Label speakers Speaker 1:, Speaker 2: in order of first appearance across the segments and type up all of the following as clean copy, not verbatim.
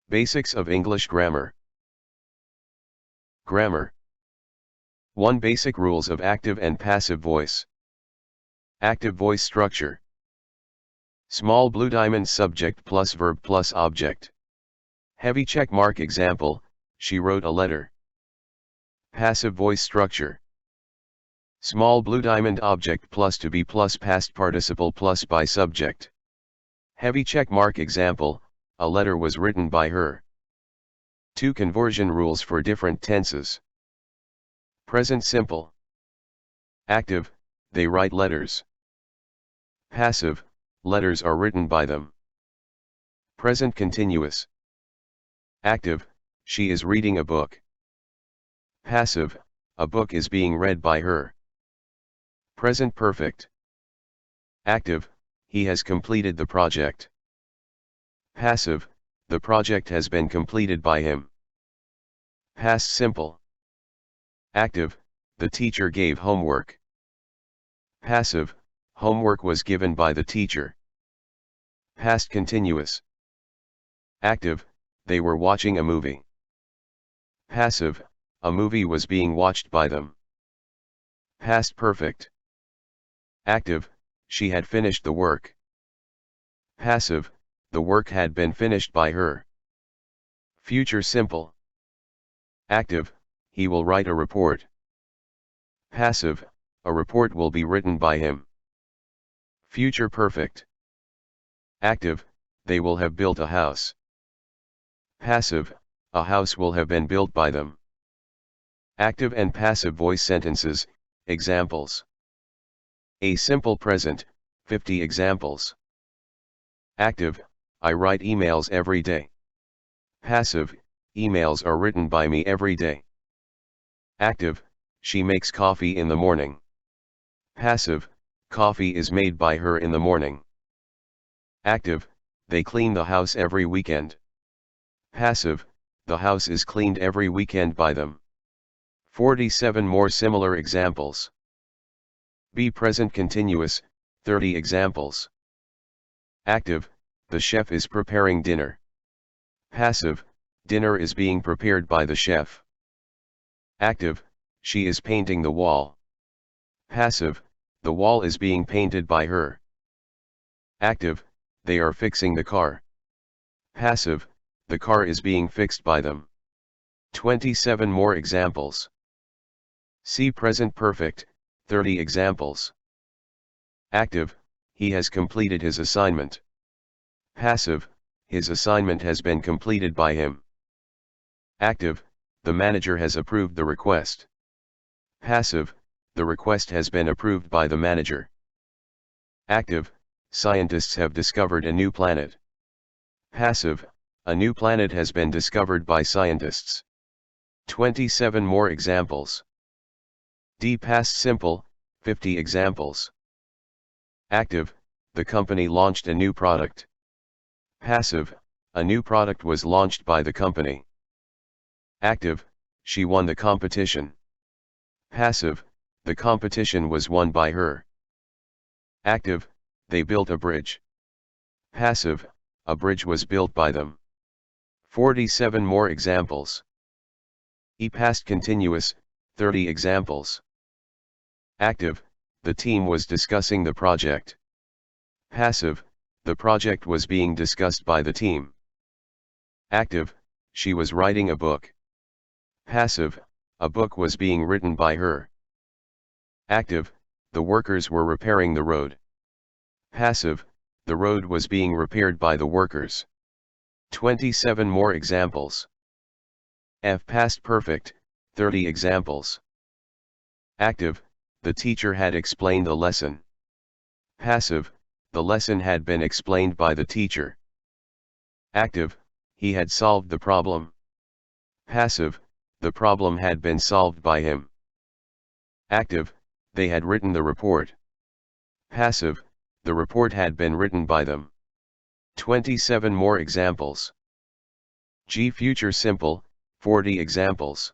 Speaker 1: Basics of English Grammar. Grammar. 1. Basic rules of active and passive voice. Active voice structure. Small blue diamond, subject plus verb plus object. Heavy check mark example, she wrote a letter. Passive voice structure. Small blue diamond, object plus to be plus past participle plus by subject. Heavy check mark example, a letter was written by her. 2. Conversion rules for different tenses. Present simple. Active, they write letters. Passive, letters are written by them. Present continuous. Active, she is reading a book. Passive, a book is being read by her. Present perfect. Active, he has completed the project. Passive, the project has been completed by him. Past simple. Active, the teacher gave homework. Passive, homework was given by the teacher. Past continuous. Active, they were watching a movie. Passive, a movie was being watched by them. Past perfect. Active, she had finished the work. Passive, the work had been finished by her. Future simple. Active, he will write a report. Passive, a report will be written by him. Future perfect. Active, they will have built a house. Passive, a house will have been built by them. Active and passive voice sentences, examples. A simple present, 50 examples. Active, I write emails every day. Passive, emails are written by me every day. Active, she makes coffee in the morning. Passive, coffee is made by her in the morning. Active, they clean the house every weekend. Passive, the house is cleaned every weekend by them. 47 more similar examples. Be present continuous, 30 examples. Active, the chef is preparing dinner. Passive, dinner is being prepared by the chef. Active, she is painting the wall. Passive, the wall is being painted by her. Active, they are fixing the car. Passive, the car is being fixed by them. 27 more examples. See present perfect, 30 examples. Active, he has completed his assignment. Passive, his assignment has been completed by him. Active, the manager has approved the request. Passive, the request has been approved by the manager. Active, scientists have discovered a new planet. Passive, a new planet has been discovered by scientists. 27 more examples. D. Past simple, 50 examples. Active, the company launched a new product. Passive, a new product was launched by the company. Active, she won the competition. Passive, the competition was won by her. Active, they built a bridge. Passive, a bridge was built by them. 47 more examples. E. Past continuous, 30 examples. Active, the team was discussing the project. Passive, the project was being discussed by the team. Active, she was writing a book. Passive, a book was being written by her. Active, the workers were repairing the road. Passive, the road was being repaired by the workers. 27 more examples. F. Past perfect, 30 examples. Active, the teacher had explained the lesson. Passive, the lesson had been explained by the teacher. Active, he had solved the problem. Passive, the problem had been solved by him. Active, they had written the report. Passive, the report had been written by them. 27 more examples. G. Future simple, 40 examples.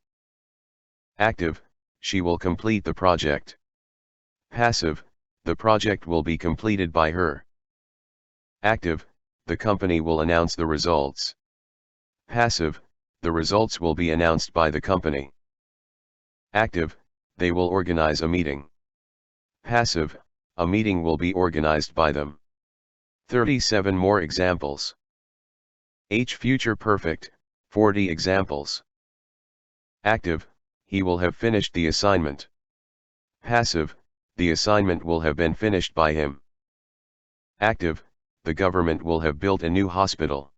Speaker 1: Active, she will complete the project. Passive, the project will be completed by her. Active, the company will announce the results. Passive, the results will be announced by the company. Active, they will organize a meeting. Passive, a meeting will be organized by them. 37 more examples. H. Future perfect, 40 examples. Active, he will have finished the assignment. Passive, the assignment will have been finished by him. Active, the government will have built a new hospital.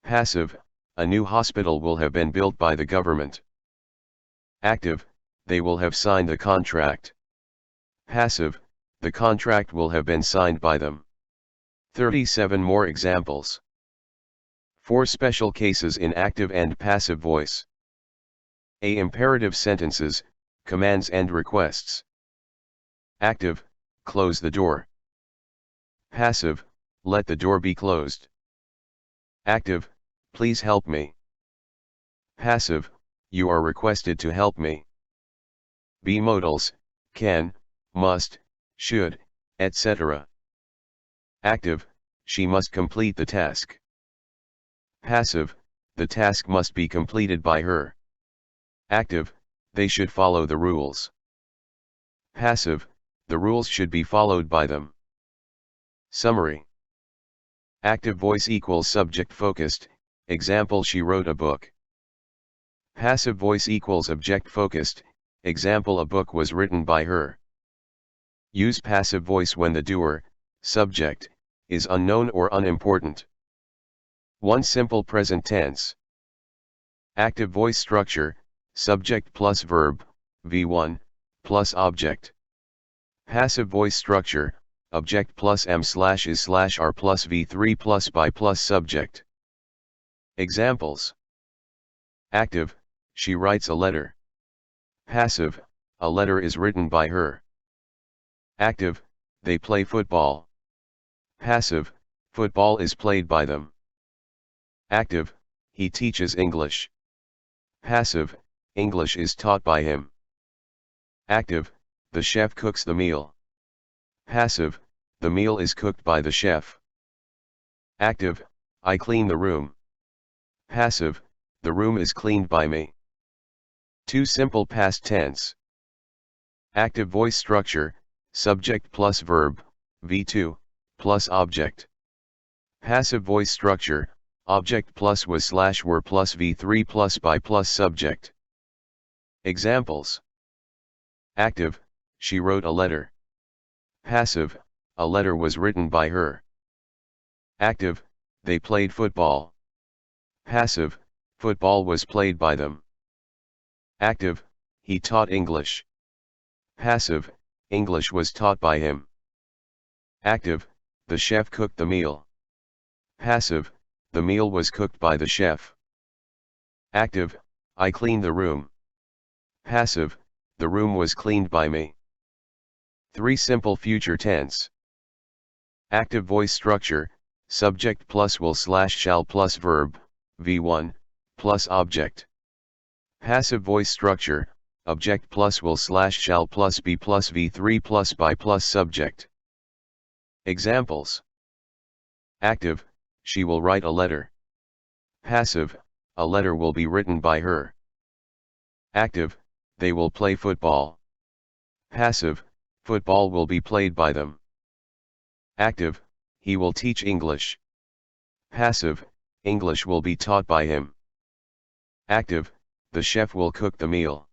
Speaker 1: Passive, a new hospital will have been built by the government. Active, they will have signed the contract. Passive, the contract will have been signed by them. 37 more examples. 4 special cases in active and passive voice. A. Imperative sentences, commands and requests. Active, close the door. Passive, let the door be closed. Active, please help me. Passive, you are requested to help me. B. Modals, can, must, should, etc. Active, she must complete the task. Passive, the task must be completed by her. Active, they should follow the rules. Passive, the rules should be followed by them. Summary. Active voice equals subject focused, example she wrote a book. Passive voice equals object focused, example a book was written by her. Use passive voice when the doer, subject, is unknown or unimportant. 1. Simple present tense. Active voice structure, subject plus verb, V1, plus object. Passive voice structure, object plus m/is/are plus V3 plus by plus subject. Examples. Active, she writes a letter. Passive, a letter is written by her. Active, they play football. Passive, football is played by them. Active, he teaches English. Passive, English is taught by him. Active, the chef cooks the meal. Passive, the meal is cooked by the chef. Active, I clean the room. Passive, the room is cleaned by me. 2. Simple past tense. Active voice structure, subject plus verb, V2, plus object. Passive voice structure, object plus was/were plus V3 plus by plus subject. Examples. Active, she wrote a letter. Passive, a letter was written by her. Active, they played football. Passive, football was played by them. Active, he taught English. Passive, English was taught by him. Active, the chef cooked the meal. Passive, the meal was cooked by the chef. Active, I cleaned the room. Passive, the room was cleaned by me. 3. Simple future tense. Active voice structure, subject plus will/shall plus verb, V1, plus object. Passive voice structure, object plus will/shall plus be plus V3 plus by plus subject. Examples. Active, she will write a letter. Passive, a letter will be written by her. Active, they will play football. Passive, football will be played by them. Active, he will teach English. Passive, English will be taught by him. Active, the chef will cook the meal.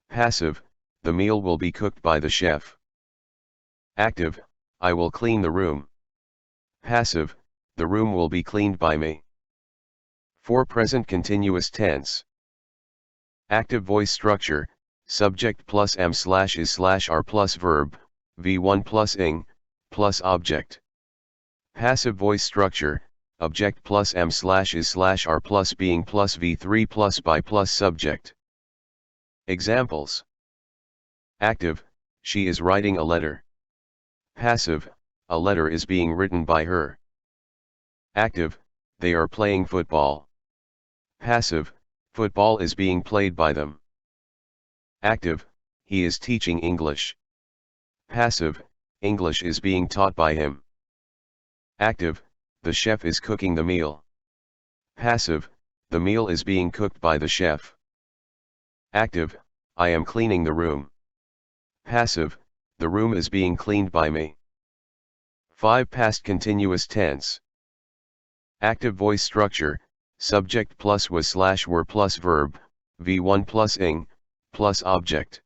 Speaker 1: Passive, the meal will be cooked by the chef. Active, I will clean the room. Passive, the room will be cleaned by me. 4. Present continuous tense. Active voice structure, subject plus m/is/are plus verb, V1 plus ing, plus object. Passive voice structure, object plus m/is/are plus being plus V3 plus by plus subject. Examples. Active, she is writing a letter. Passive, a letter is being written by her. Active, they are playing football. Passive, football is being played by them. Active, he is teaching English. Passive, English is being taught by him. Active, the chef is cooking the meal. Passive, the meal is being cooked by the chef. Active, I am cleaning the room. Passive, the room is being cleaned by me. 5. Past continuous tense. Active voice structure, subject plus was slash were plus verb, v1 plus ing, plus object.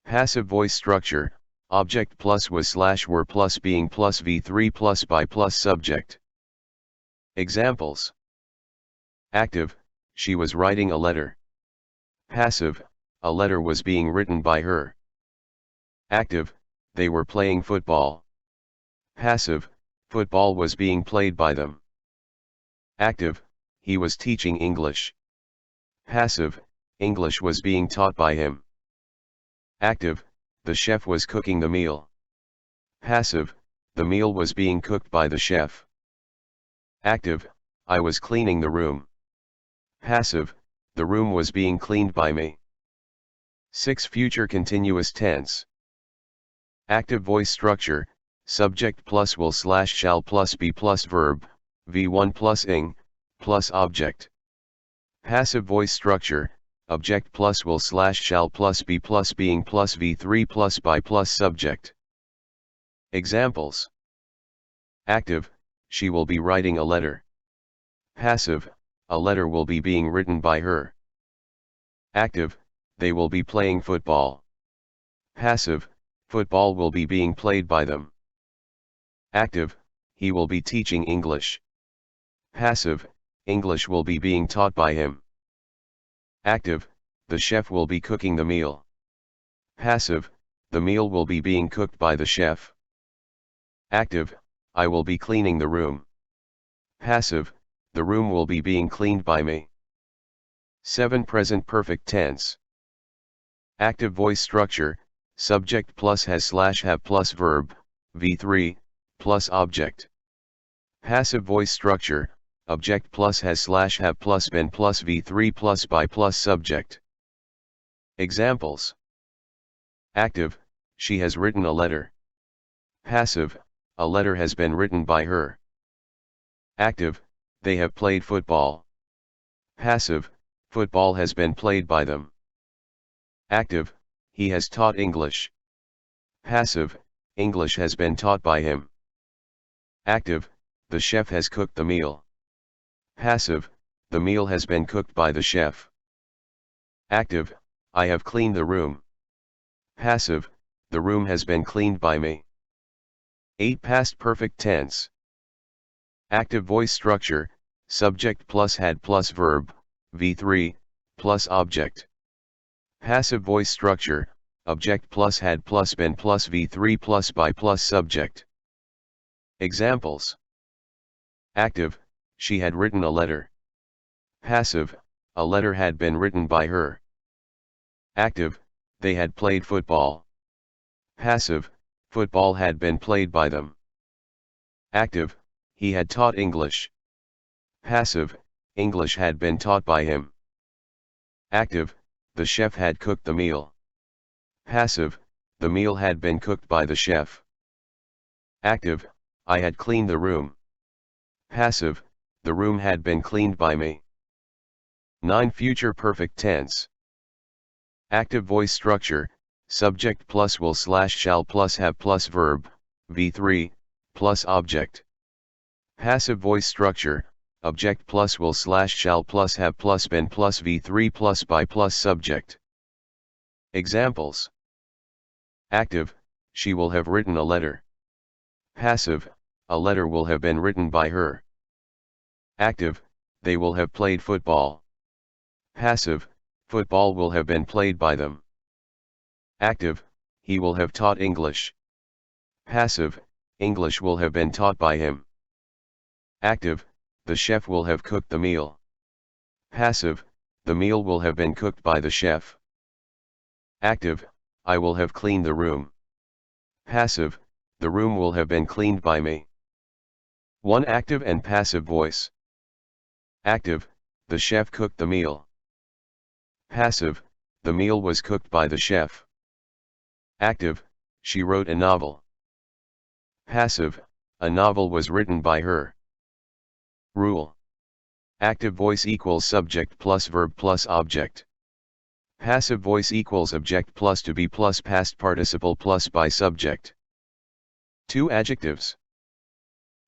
Speaker 1: Passive voice structure, object plus was slash were plus being plus v3 plus by plus subject. Examples. Active, she was writing a letter. Passive, a letter was being written by her. Active, they were playing football. Passive, football was being played by them. Active, he was teaching English. Passive, English was being taught by him. Active, the chef was cooking the meal. Passive, the meal was being cooked by the chef. Active, I was cleaning the room. Passive, the room was being cleaned by me. 6. Future continuous tense. Active voice structure, subject plus will slash shall plus be plus verb, v1 plus ing, plus object. Passive voice structure, object plus will slash shall plus be plus being plus v3 plus by plus subject. Examples. Active, she will be writing a letter. Passive, a letter will be being written by her. Active, they will be playing football. Passive, football will be being played by them. Active, he will be teaching English. Passive, English will be being taught by him. Active, the chef will be cooking the meal. Passive, the meal will be being cooked by the chef. Active, I will be cleaning the room. Passive, the room will be being cleaned by me. 7. Present perfect tense. Active voice structure, subject plus has slash have plus verb, v3, plus object. Passive voice structure, object plus has slash have plus been plus v3 plus by plus subject. Examples. Active, she has written a letter. Passive, a letter has been written by her. Active, they have played football. Passive, football has been played by them. Active, he has taught English. Passive, English has been taught by him. Active, the chef has cooked the meal. Passive, the meal has been cooked by the chef. Active, I have cleaned the room. Passive, the room has been cleaned by me. 8. Past perfect tense. Active voice structure, subject plus had plus verb, v3, plus object. Passive voice structure, object plus had plus been plus v3 plus by plus subject. Examples. Active, she had written a letter. Passive, a letter had been written by her. Active, they had played football. Passive, football had been played by them. Active, he had taught English. Passive, English had been taught by him. Active, the chef had cooked the meal. Passive, the meal had been cooked by the chef. Active, I had cleaned the room. Passive, the room had been cleaned by me. 9. Future perfect tense. Active voice structure, subject plus will slash shall plus have plus verb, v3, plus object. Passive voice structure, object plus will slash shall plus have plus been plus v3 plus by plus subject. Examples. Active, she will have written a letter. Passive, a letter will have been written by her. Active, they will have played football. Passive, football will have been played by them. Active, he will have taught English. Passive, English will have been taught by him. Active, the chef will have cooked the meal. Passive, the meal will have been cooked by the chef. Active, I will have cleaned the room. Passive, the room will have been cleaned by me. 1. Active and passive voice. Active, the chef cooked the meal. Passive, the meal was cooked by the chef. Active, she wrote a novel. Passive, a novel was written by her. Rule. Active voice equals subject plus verb plus object. Passive voice equals object plus to be plus past participle plus by subject. 2 adjectives.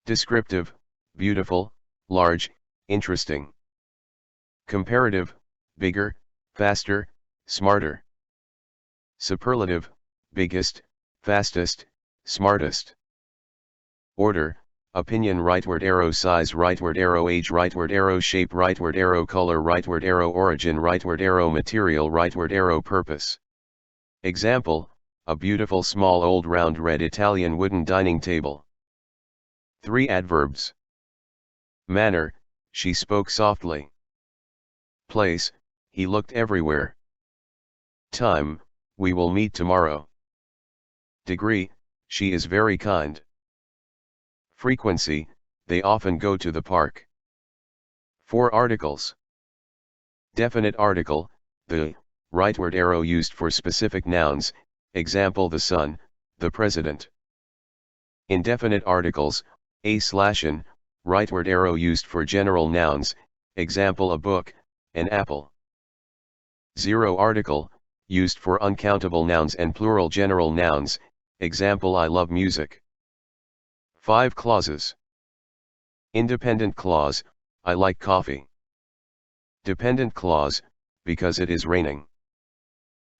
Speaker 1: Descriptive, beautiful, large, interesting. Comparative, bigger, faster, smarter. Superlative, biggest, fastest, smartest. Order, opinion rightward arrow size rightward arrow age rightward arrow shape rightward arrow color rightward arrow origin rightward arrow material rightward arrow purpose. Example, a beautiful small old round red Italian wooden dining table. 3 adverbs. Manner, she spoke softly. Place, he looked everywhere. Time, we will meet tomorrow. Degree, she is very kind. Frequency, they often go to the park. 4 articles. Definite article, the, rightward arrow used for specific nouns, example the sun, the president. Indefinite articles, a/an, rightward arrow used for general nouns, example a book, an apple. 0 article, used for uncountable nouns and plural general nouns, example I love music. 5 clauses. Independent clause, I like coffee. Dependent clause, because it is raining.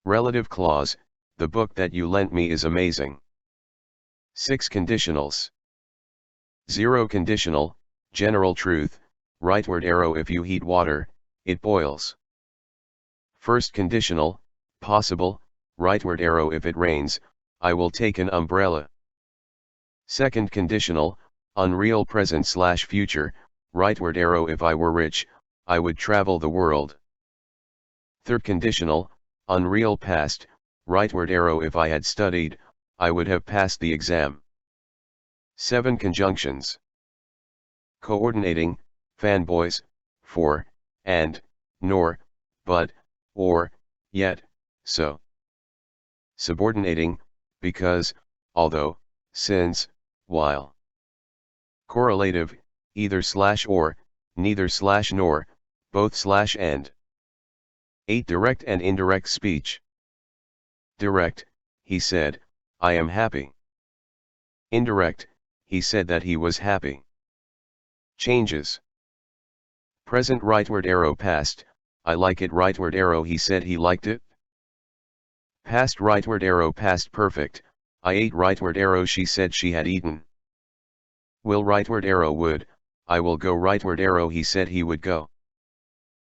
Speaker 1: Relative clause, the book that you lent me is amazing. 6 conditionals. 0 conditional, general truth, rightward arrow if you heat water, it boils. First conditional, possible, rightward arrow if it rains, I will take an umbrella. Second conditional, unreal present/future, rightward arrow if I were rich, I would travel the world. Third conditional, unreal past, rightward arrow if I had studied, I would have passed the exam. 7 conjunctions. Coordinating, fanboys, for, and, nor, but, or, yet, so. Subordinating, because, although, since, while. Correlative, either/or, neither/nor, both/and. 8 direct and indirect speech. Direct, he said, I am happy. Indirect, he said that he was happy. Changes. Present rightward arrow past, I like it rightward arrow he said he liked it. Past rightward arrow past perfect, I ate rightward arrow she said she had eaten. Will rightward arrow would, I will go rightward arrow he said he would go.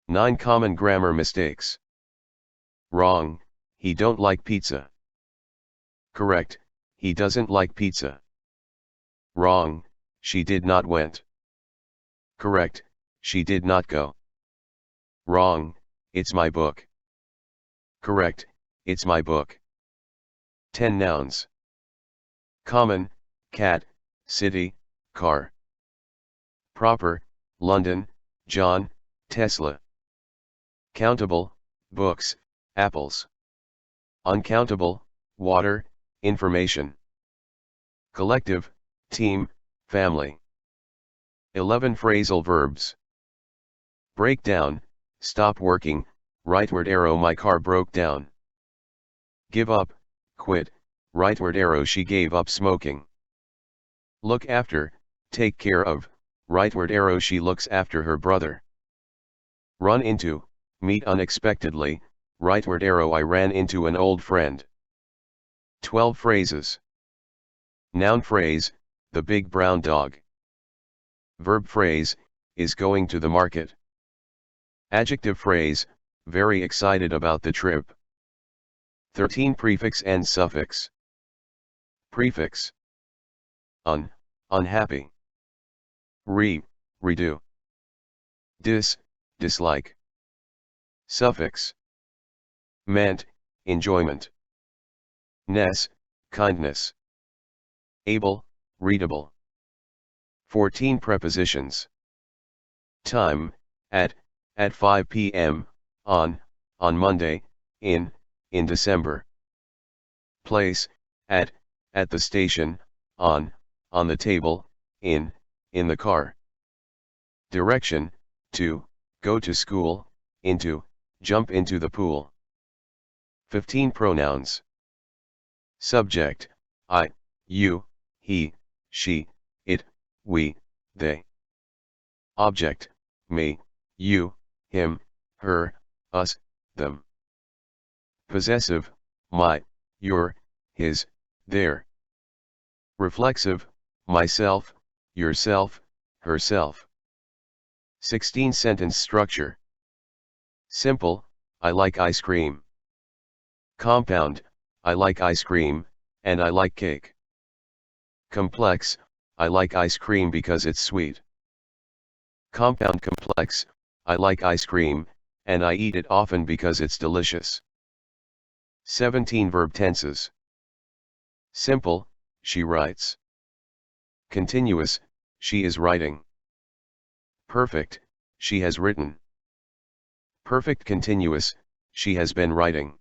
Speaker 1: 9 common grammar mistakes. Wrong, he don't like pizza. Correct, he doesn't like pizza. Wrong, she did not went. Correct, she did not go. Wrong, it's my book. Correct, it's my book. 10 nouns. Common, cat, city, car. Proper, London, John, Tesla. Countable, books, apples. Uncountable, water, information. Collective, team, family. 11 phrasal verbs. Break down, stop working, rightward arrow my car broke down. Give up, quit, rightward arrow she gave up smoking. Look after, take care of, rightward arrow she looks after her brother. Run into, meet unexpectedly, rightward arrow I ran into an old friend. 12 phrases. Noun phrase, the big brown dog. Verb phrase, is going to the market. Adjective phrase, very excited about the trip. 13 prefix and suffix. Prefix. Unhappy. Redo. Dislike. Suffix. Meant, enjoyment. Kindness. Able, readable. 14 prepositions. Time, at 5 p.m., on Monday, in December. Place, at the station, on the table, in the car. Direction, to, go to school, into, jump into the pool. 15 pronouns. Subject, I, you, he, she, it, we, they. Object, me, you, him, her, us, them. Possessive, my, your, his, their. Reflexive, myself, yourself, herself. 16 sentence structure. Simple, I like ice cream. Compound, I like ice cream, and I like cake. Complex, I like ice cream because it's sweet. Compound complex, I like ice cream, and I eat it often because it's delicious. 17 verb tenses. Simple, she writes. Continuous, she is writing. Perfect, she has written. Perfect continuous, she has been writing.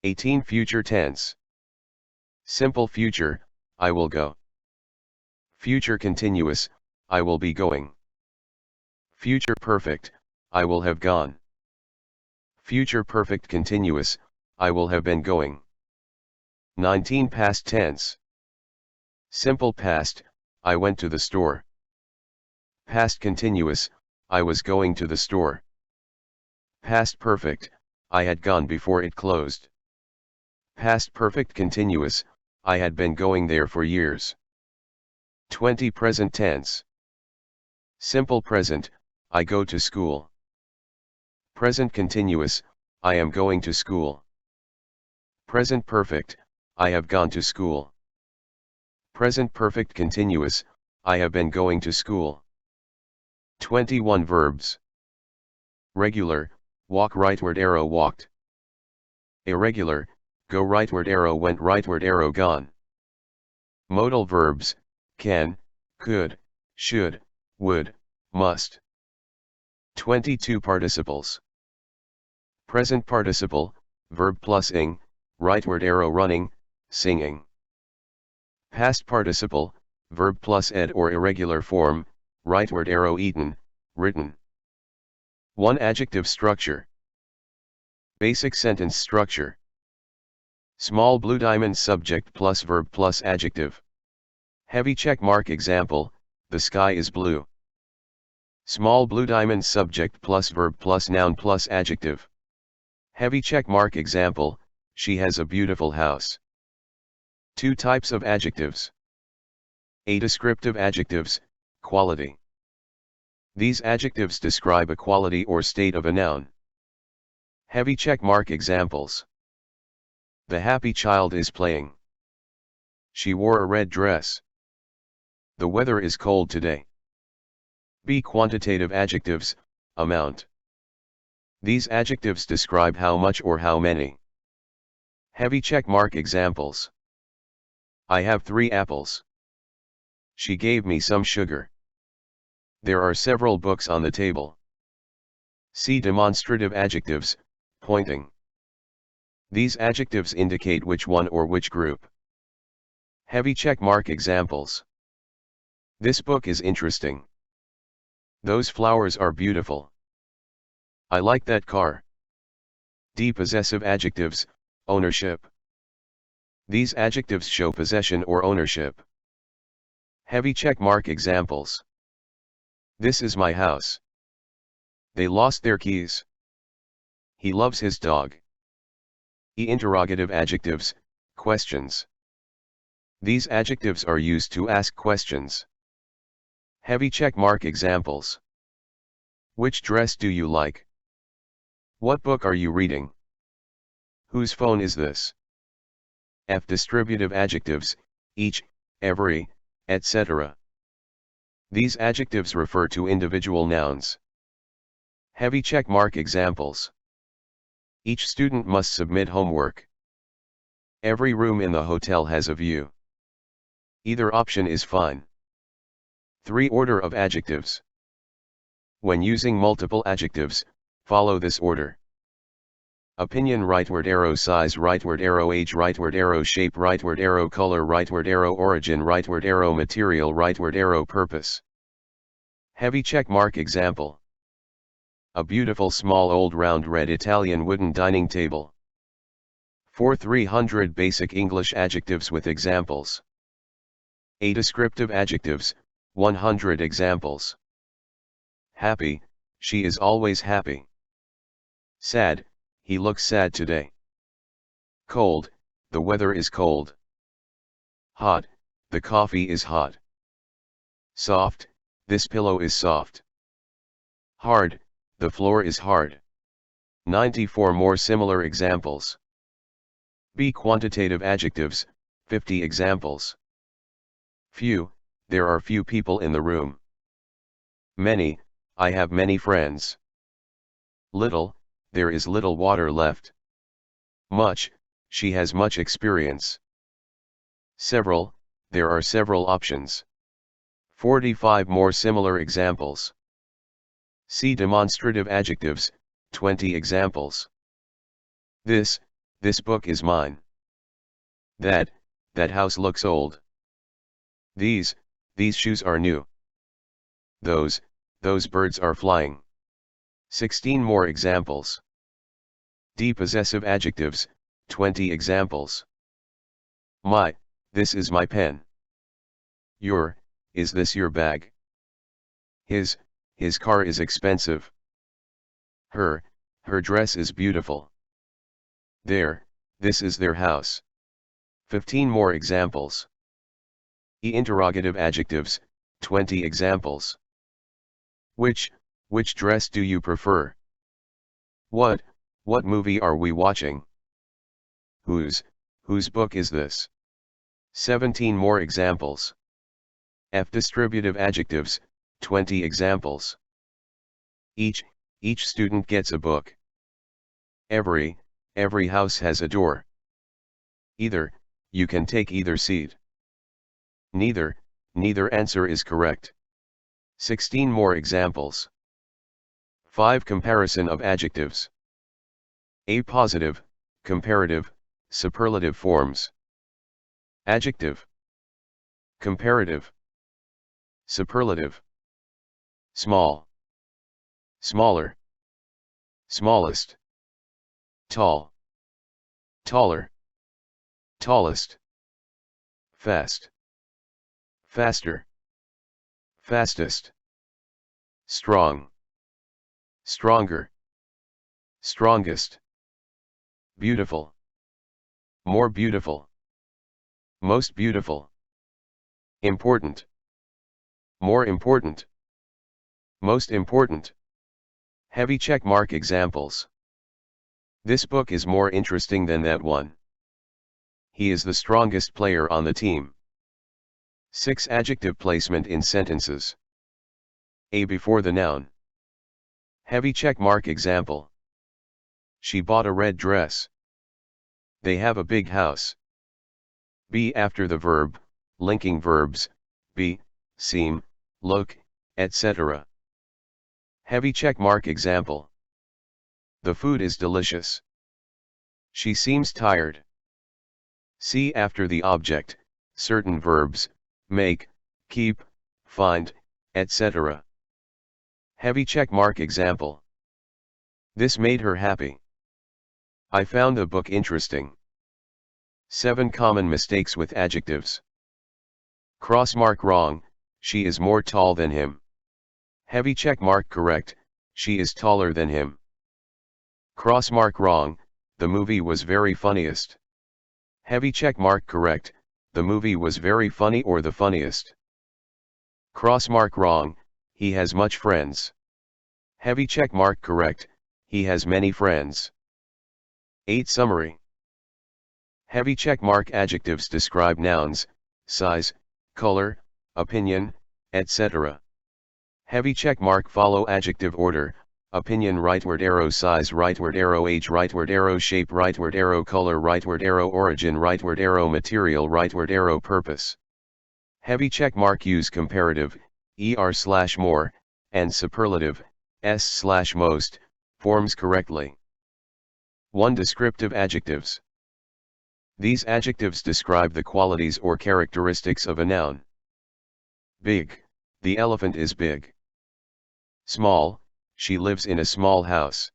Speaker 1: 18 future tense. Simple future, I will go. Future continuous, I will be going. Future perfect, I will have gone. Future perfect continuous, I will have been going. 19 past tense. Simple past, I went to the store. Past continuous, I was going to the store. Past perfect, I had gone before it closed. Past perfect continuous, I had been going there for years. 20 present tense. Simple present, I go to school. Present continuous, I am going to school. Present perfect, I have gone to school. Present perfect continuous, I have been going to school. 21 verbs. Regular, walk rightward arrow walked. Irregular, go rightward arrow went rightward arrow gone. Modal verbs, can, could, should, would, must. 22 participles. Present participle, verb plus ing, rightward arrow running, singing. Past participle, verb plus ed or irregular form, rightward arrow eaten, written. 1 adjective structure. Basic sentence structure. Small blue diamond subject plus verb plus adjective. Heavy check mark example, the sky is blue. Small blue diamond subject plus verb plus noun plus adjective. Heavy check mark example, she has a beautiful house. 2 types of adjectives. A descriptive adjectives, quality. These adjectives describe a quality or state of a noun. Heavy check mark examples. The happy child is playing. She wore a red dress. The weather is cold today. B quantitative adjectives, amount. These adjectives describe how much or how many. Heavy check mark examples. I have 3 apples. She gave me some sugar. There are several books on the table. See demonstrative adjectives, pointing. These adjectives indicate which one or which group. Heavy check mark examples. This book is interesting. Those flowers are beautiful. I like that car. D possessive adjectives, ownership. These adjectives show possession or ownership. Heavy check mark examples. This is my house. They lost their keys. He loves his dog. E interrogative adjectives, questions. These adjectives are used to ask questions. Heavy check mark examples. Which dress do you like? What book are you reading? Whose phone is this? F distributive adjectives, each, every, etc. These adjectives refer to individual nouns. Heavy check mark examples. Each student must submit homework. Every room in the hotel has a view. Either option is fine. 3 order of adjectives. When using multiple adjectives, follow this order. Opinion rightward arrow size rightward arrow age rightward arrow shape rightward arrow color rightward arrow origin rightward arrow material rightward arrow purpose. Heavy check mark example. a beautiful small old round red Italian wooden dining table. 300 basic English adjectives with examples. A descriptive adjectives, 100 examples. Happy, she is always happy. Sad, he looks sad today. Cold, the weather is cold. Hot, the coffee is hot. Soft, this pillow is soft. Hard, the floor is hard. 94 more similar examples. B. Quantitative adjectives, 50 examples. Few, there are few people in the room. Many, I have many friends. Little, there is little water left. Much, she has much experience. Several, there are several options. 45 more similar examples. C. Demonstrative adjectives, 20 examples. This book is mine. That house looks old. These shoes are new. Those birds are flying. 16 more examples. D. Possessive adjectives, 20 examples. My, this is my pen. Your, is this your bag? His car is expensive. Her dress is beautiful. This is their house. 15 more examples. E. Interrogative adjectives, 20 examples. Which dress do you prefer? What movie are we watching? Whose book is this? 17 more examples. F. Distributive adjectives, 20 examples. Each student gets a book. Every house has a door. Either, you can take either seat. Neither answer is correct. 16 more examples. 5. Comparison of adjectives. A. Positive, comparative, superlative forms. Adjective. Comparative. Superlative. Small. Smaller. Smallest. Tall. Taller. Tallest. Fast. Faster. Fastest. Strong. Stronger. Strongest. Beautiful. More beautiful. Most beautiful. Important. More important. Most important. Heavy check mark examples. This book is more interesting than that one. He is the strongest player on the team. 6. Adjective placement in sentences. A. Before the noun. Heavy check mark example. She bought a red dress. They have a big house. B. After the verb, linking verbs, be, seem, look, etc. Heavy check mark example. The food is delicious. She seems tired. C. After the object, certain verbs, make, keep, find, etc. Heavy check mark example. This made her happy. I found the book interesting. 7. Common mistakes with adjectives. Cross mark wrong, she is more tall than him. Heavy check mark correct, she is taller than him. Cross mark wrong, the movie was very funniest. Heavy check mark correct, the movie was very funny or the funniest. Cross mark wrong, he has much friends. Heavy check mark correct, he has many friends. 8. Summary. Heavy check mark adjectives describe nouns, size, color, opinion, etc. Heavy check mark follow adjective order, opinion rightward arrow size rightward arrow age rightward arrow shape rightward arrow color rightward arrow origin rightward arrow material rightward arrow purpose. Heavy check mark use comparative, more, and superlative, s/most, forms correctly. 1. Descriptive adjectives. These adjectives describe the qualities or characteristics of a noun. Big, the elephant is big. Small, she lives in a small house.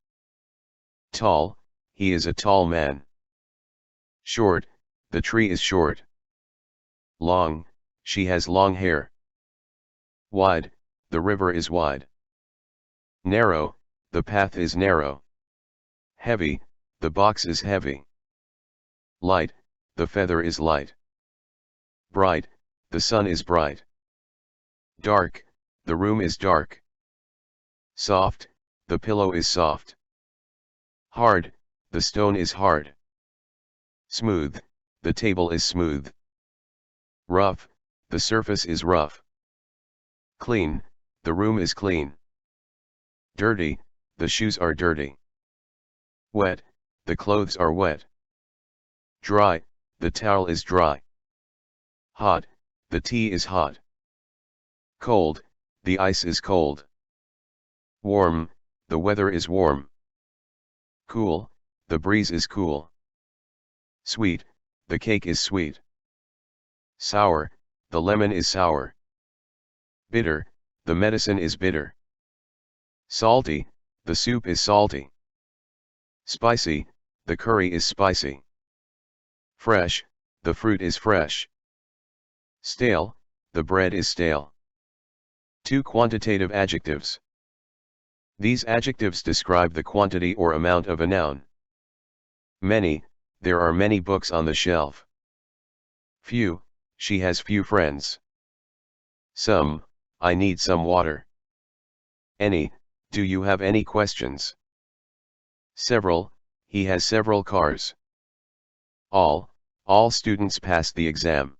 Speaker 1: Tall, he is a tall man. Short, the tree is short. Long, she has long hair. Wide, the river is wide. Narrow, the path is narrow. Heavy, the box is heavy. Light, the feather is light. Bright, the sun is bright. Dark, the room is dark. Soft, the pillow is soft. Hard, the stone is hard. Smooth, the table is smooth. Rough, the surface is rough. Clean, the room is clean. Dirty, the shoes are dirty. Wet, the clothes are wet. Dry, the towel is dry. Hot, the tea is hot. Cold, the ice is cold. Warm, the weather is warm. Cool, the breeze is cool. Sweet, the cake is sweet. Sour, the lemon is sour. Bitter, the medicine is bitter. Salty, the soup is salty. Spicy, the curry is spicy. Fresh, the fruit is fresh. Stale, the bread is stale. 2 quantitative adjectives. These adjectives describe the quantity or amount of a noun. Many, there are many books on the shelf. Few, she has few friends. Some, I need some water. Any, do you have any questions? Several, he has several cars. All students passed the exam.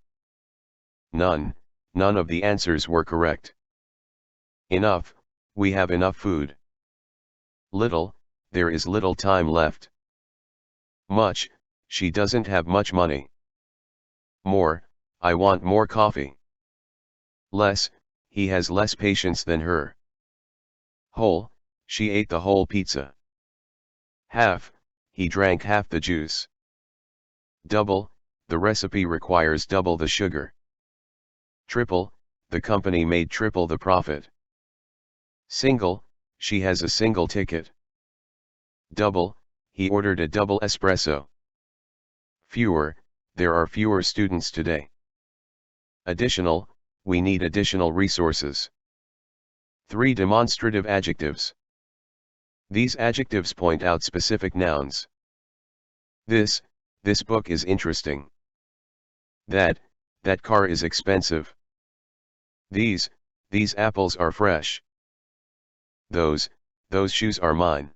Speaker 1: None of the answers were correct. Enough, we have enough food. Little, there is little time left. Much, she doesn't have much money. More, I want more coffee. Less, he has less patience than her. Whole, she ate the whole pizza. Half, he drank half the juice. Double, the recipe requires double the sugar. Triple, the company made triple the profit. Single, she has a single ticket. Double, he ordered a double espresso. Fewer, there are fewer students today. Additional, we need additional resources. 3 demonstrative adjectives. These adjectives point out specific nouns. This book is interesting. That car is expensive. These apples are fresh. Those shoes are mine.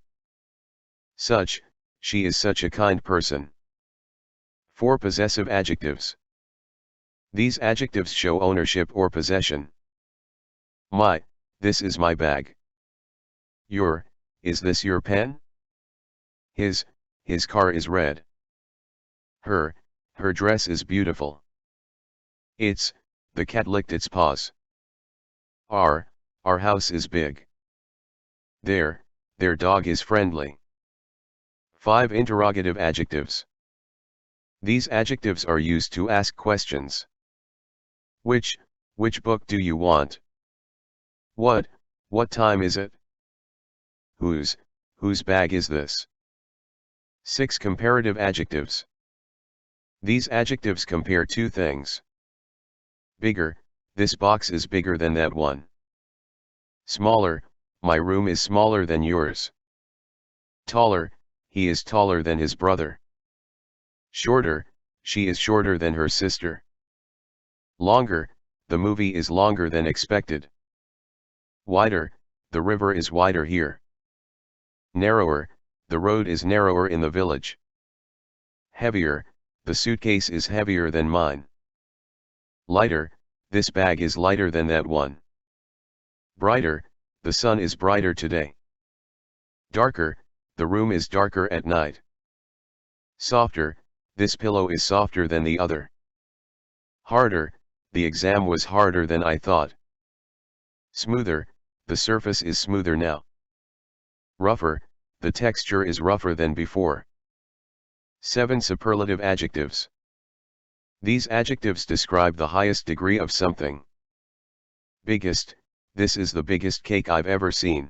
Speaker 1: Such, she is such a kind person. 4 possessive adjectives. These adjectives show ownership or possession. My, this is my bag. Your, is this your pen? His car is red. Her dress is beautiful. Its, the cat licked its paws. Our house is big. Their dog is friendly. 5 interrogative adjectives. These adjectives are used to ask questions. Which book do you want? What time is it? Whose bag is this? 6 comparative adjectives. These adjectives compare 2 things. Bigger, this box is bigger than that one. Smaller, my room is smaller than yours. Taller, he is taller than his brother. Shorter, she is shorter than her sister. Longer, the movie is longer than expected. Wider, the river is wider here. Narrower, the road is narrower in the village. Heavier, the suitcase is heavier than mine. Lighter, this bag is lighter than that one. Brighter, the sun is brighter today. Darker, the room is darker at night. Softer, this pillow is softer than the other. Harder, the exam was harder than I thought. Smoother, the surface is smoother now. Rougher, the texture is rougher than before. 7 superlative adjectives. These adjectives describe the highest degree of something. Biggest, this is the biggest cake I've ever seen.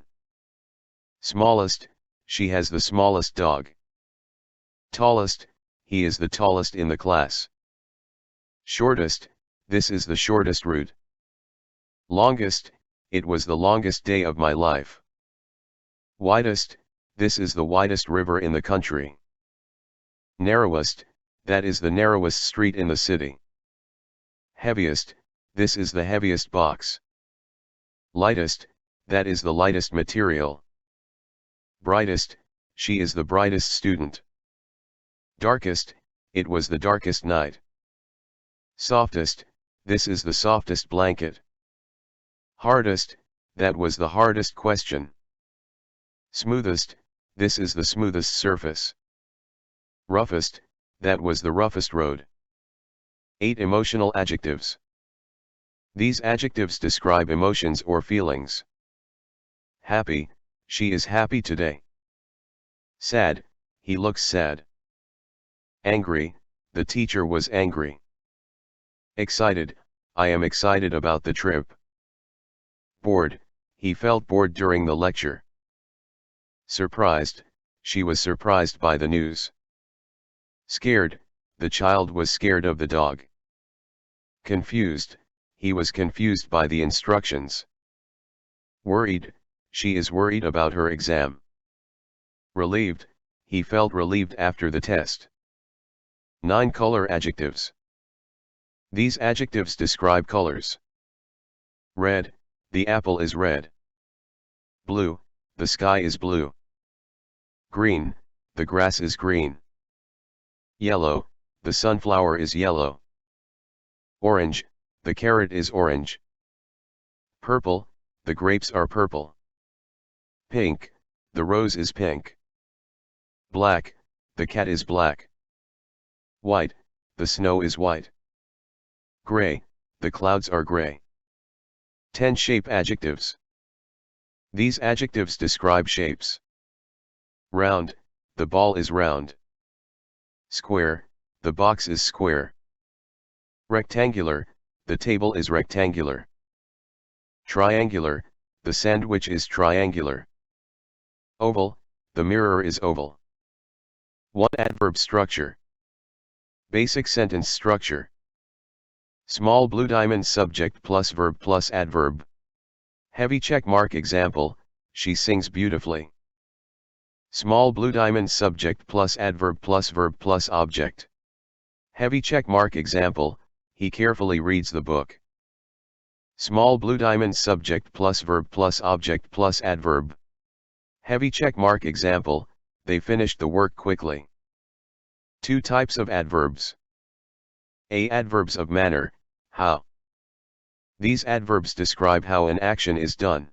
Speaker 1: Smallest, she has the smallest dog. Tallest, he is the tallest in the class. Shortest, this is the shortest route. Longest, it was the longest day of my life. Widest, this is the widest river in the country. Narrowest, that is the narrowest street in the city. Heaviest, this is the heaviest box. Lightest, that is the lightest material. Brightest, she is the brightest student. Darkest, it was the darkest night. Softest, this is the softest blanket. Hardest, that was the hardest question. Smoothest, this is the smoothest surface. Roughest, that was the roughest road. 8 emotional adjectives. These adjectives describe emotions or feelings. Happy, she is happy today. Sad, he looks sad. Angry, the teacher was angry. Excited, I am excited about the trip. Bored, he felt bored during the lecture. Surprised, she was surprised by the news. Scared, the child was scared of the dog. Confused, he was confused by the instructions. Worried, she is worried about her exam. Relieved, he felt relieved after the test. 9 color adjectives. These adjectives describe colors. Red, the apple is red. Blue, the sky is blue. Green, the grass is green. Yellow, the sunflower is yellow. Orange, the carrot is orange. Purple, the grapes are purple. Pink, the rose is pink. Black, the cat is black. White, the snow is white. Gray, the clouds are gray. 10 shape adjectives. These adjectives describe shapes. Round, the ball is round. Square, the box is square. Rectangular, the table is rectangular. Triangular, the sandwich is triangular. Oval, the mirror is oval. 1 adverb structure. Basic sentence structure. Small blue diamond subject plus verb plus adverb. Heavy check mark example, she sings beautifully. Small blue diamond subject plus adverb plus verb plus object. Heavy check mark example, he carefully reads the book. Small blue diamond subject plus verb plus object plus adverb. Heavy check mark example, they finished the work quickly. 2 types of adverbs. A. Adverbs of manner, how. These adverbs describe how an action is done.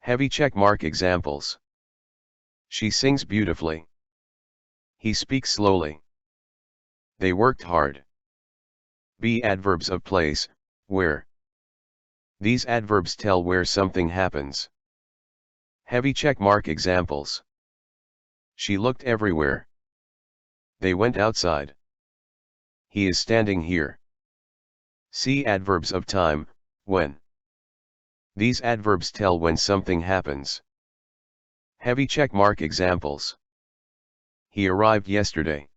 Speaker 1: Heavy check mark examples. She sings beautifully. He speaks slowly. They worked hard. B. Adverbs of place, where. These adverbs tell where something happens. Heavy check mark examples. She looked everywhere. They went outside. He is standing here. C. Adverbs of time, when. These adverbs tell when something happens. Heavy check mark examples. He arrived yesterday.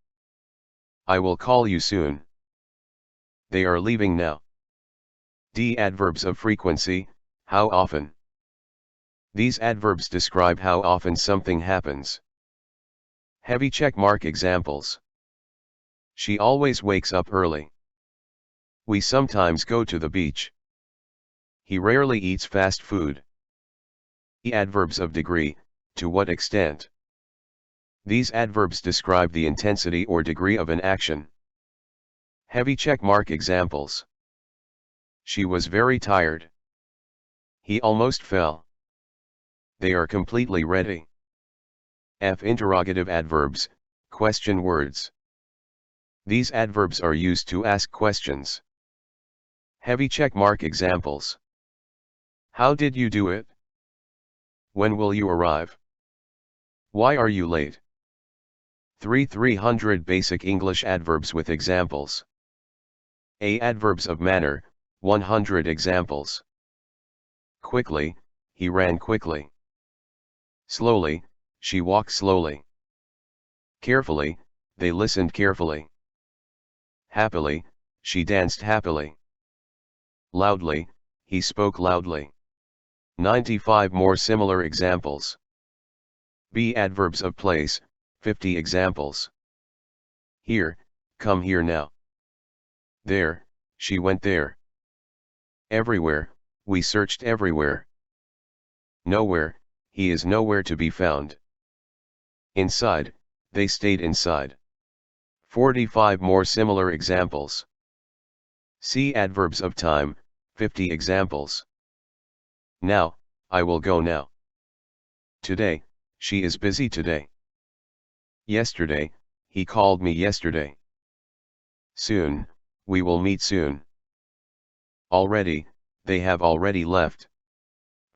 Speaker 1: I will call you soon. They are leaving now. D. Adverbs of frequency, how often. These adverbs describe how often something happens. Heavy check mark examples. She always wakes up early. We sometimes go to the beach. He rarely eats fast food. E. Adverbs of degree, to what extent. These adverbs describe the intensity or degree of an action. Heavy check mark examples. She was very tired. He almost fell. They are completely ready. F. Interrogative adverbs, question words. These adverbs are used to ask questions. Heavy check mark examples. How did you do it? When will you arrive? Why are you late? 300 basic English adverbs with examples. A. Adverbs of manner, 100 examples. Quickly, he ran quickly. Slowly, she walked slowly. Carefully, they listened carefully. Happily, she danced happily. Loudly, he spoke loudly. 95 more similar examples. B. Adverbs of place, 50 examples. Here, come here now. There, she went there. Everywhere, we searched everywhere. Nowhere, he is nowhere to be found. Inside, they stayed inside. 45 more similar examples. See adverbs of time, 50 examples. Now, I will go now. Today, she is busy today. Yesterday, he called me yesterday. Soon, we will meet soon. Already, they have already left.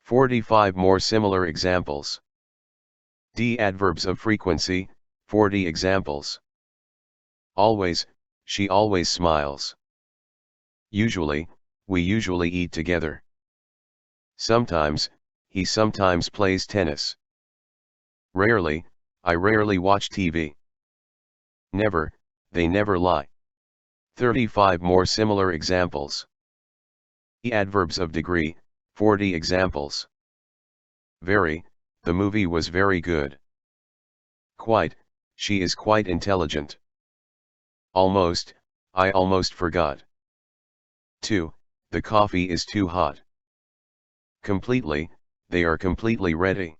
Speaker 1: 45 more similar examples. D. Adverbs of frequency, 40 examples. Always, she always smiles. Usually, we usually eat together. Sometimes, he sometimes plays tennis. Rarely, I rarely watch TV. Never, they never lie. 35 more similar examples. E. Adverbs of degree, 40 examples. Very, the movie was very good. Quite, she is quite intelligent. Almost, I almost forgot. 2, the coffee is too hot. Completely, they are completely ready.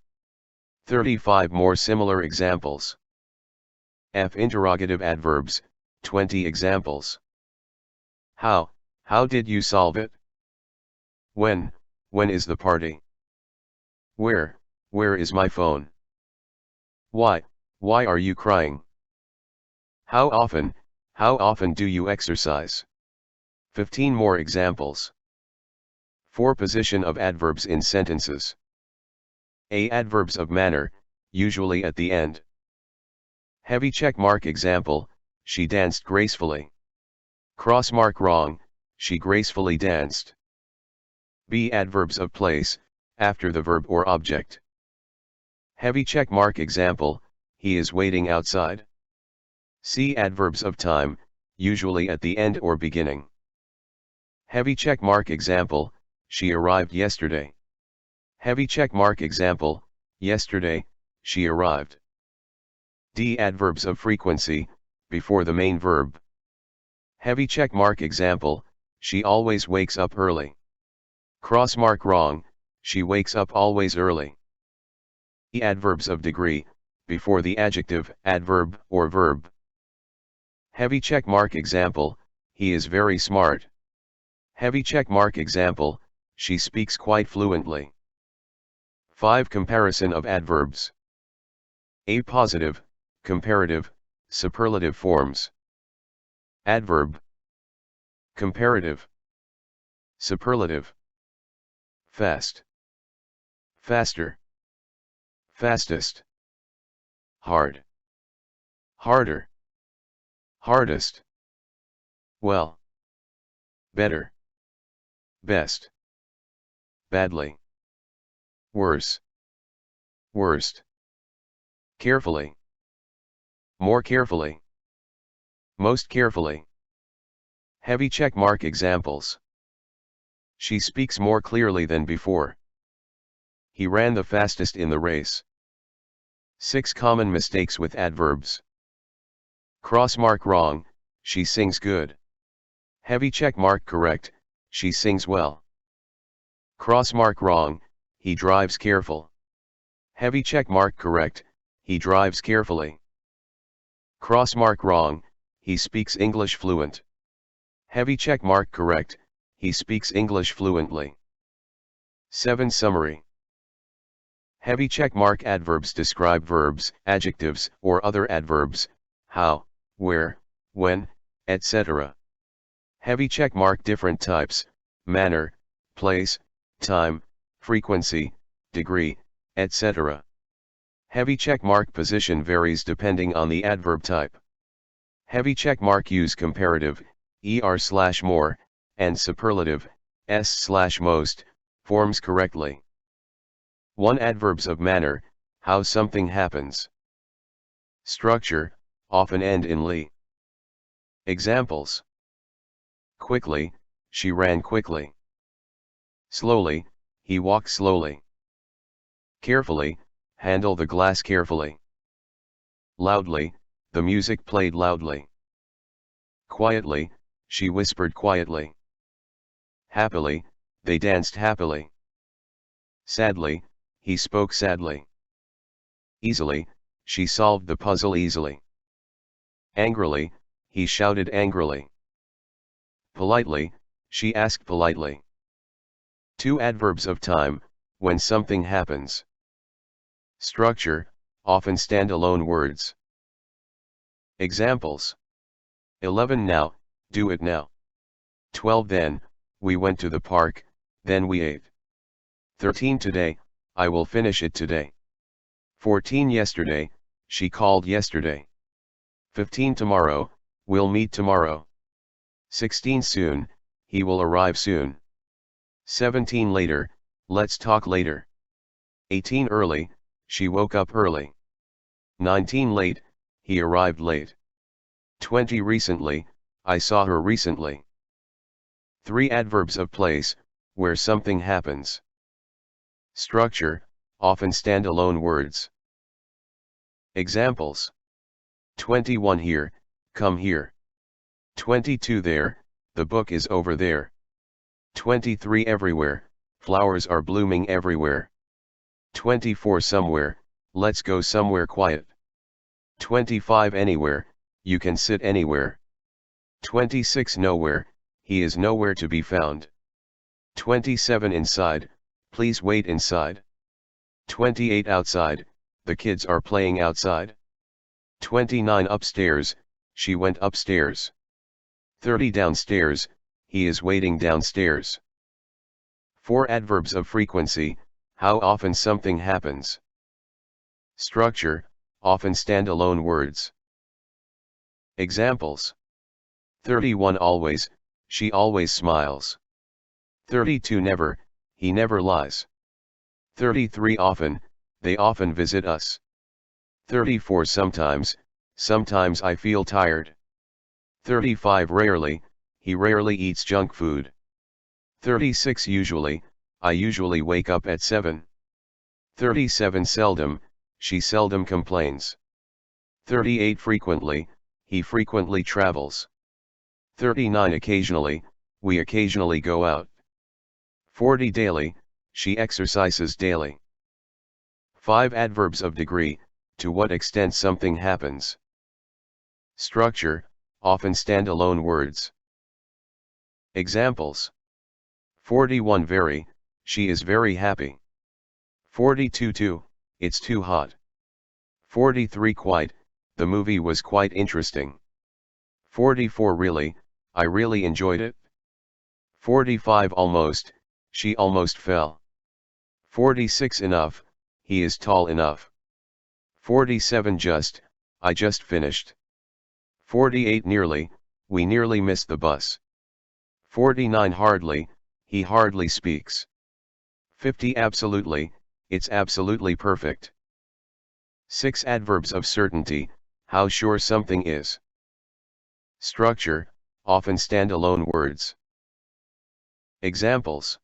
Speaker 1: 35 more similar examples. F. Interrogative adverbs, 20 examples. How did you solve it? When is the party? Where is my phone? Why are you crying? How often do you exercise? 15 more examples. 4. Position of adverbs in sentences. A. Adverbs of manner, usually at the end. Heavy check mark example, she danced gracefully. Cross mark wrong, she gracefully danced. B. Adverbs of place, after the verb or object. Heavy check mark example, he is waiting outside. C. Adverbs of time, usually at the end or beginning. Heavy check mark example, she arrived yesterday. Heavy check mark example, yesterday, she arrived. D. Adverbs of frequency, before the main verb. Heavy check mark example, she always wakes up early. Cross mark wrong, she wakes up always early. E. Adverbs of degree, before the adjective, adverb, or verb. Heavy check mark example, he is very smart. Heavy check mark example, she speaks quite fluently. 5. Comparison of adverbs. A. Positive, comparative, superlative forms. Adverb. Comparative. Superlative. Fast. Faster. Fastest. Hard. Harder. Hardest. Well. Better. Best. Badly. Worse. Worst. Carefully. More carefully. Most carefully. Heavy check mark examples. She speaks more clearly than before. He ran the fastest in the race. 6 common mistakes with adverbs. Cross mark wrong, she sings good. Heavy check mark correct, she sings well. Cross mark wrong, he drives careful. Heavy check mark correct, he drives carefully. Cross mark wrong, he speaks English fluent. Heavy check mark correct, he speaks English fluently. 7. Summary. Heavy check mark adverbs describe verbs, adjectives, or other adverbs, how, where, when, etc. Heavy check mark different types, manner, place, time, frequency, degree, etc. Heavy check mark position varies depending on the adverb type. Heavy check mark use comparative, er/more, and superlative, s/most, forms correctly. 1. Adverbs of manner, how something happens. Structure, often end in ly. Examples. Quickly, she ran quickly. Slowly, he walked slowly. Carefully, handle the glass carefully. Loudly, the music played loudly. Quietly, she whispered quietly. Happily, they danced happily. Sadly, he spoke sadly. Easily, she solved the puzzle easily. Angrily, he shouted angrily. Politely, she asked politely. Two adverbs of time, when something happens. Structure, often stand-alone words. Examples. 11 now, do it now. 12 then, we went to the park, then we ate. 13 today, I will finish it today. 14 yesterday, she called yesterday. 15 tomorrow, we'll meet tomorrow. 16 soon, he will arrive soon. 17 later, let's talk later. 18 early, she woke up early. 19 late, he arrived late. 20 recently, I saw her recently. 3 adverbs of place, where something happens. Structure, often stand-alone words. Examples. 21 here, come here. 22 there, the book is over there. 23 everywhere, flowers are blooming everywhere. 24 somewhere, let's go somewhere quiet. 25 anywhere, you can sit anywhere. 26 nowhere, he is nowhere to be found. 27 inside, please wait inside. 28 outside, the kids are playing outside. 29 upstairs, she went upstairs. 30 downstairs, he is waiting downstairs. 4 adverbs of frequency, how often something happens. Structure, often stand-alone words. Examples. 31 always, she always smiles. 32 never, he never lies. 33 often, they often visit us. 34 sometimes, sometimes I feel tired. 35 rarely, he rarely eats junk food. 36 usually, I usually wake up at 7. 37 seldom, she seldom complains. 38 frequently, he frequently travels. 39 occasionally, we occasionally go out. 40 daily, she exercises daily. 5 adverbs of degree, to what extent something happens. Structure, often stand-alone words. Examples. 41 very, she is very happy. 42 too, it's too hot. 43 quite, the movie was quite interesting. 44 really, I really enjoyed it. 45 almost, she almost fell. 46 enough, he is tall enough. 47 just, I just finished. 48 nearly, we nearly missed the bus. 49 hardly, he hardly speaks. 50 absolutely, it's absolutely perfect. 6 adverbs of certainty, how sure something is. Structure, often stand-alone words. Examples.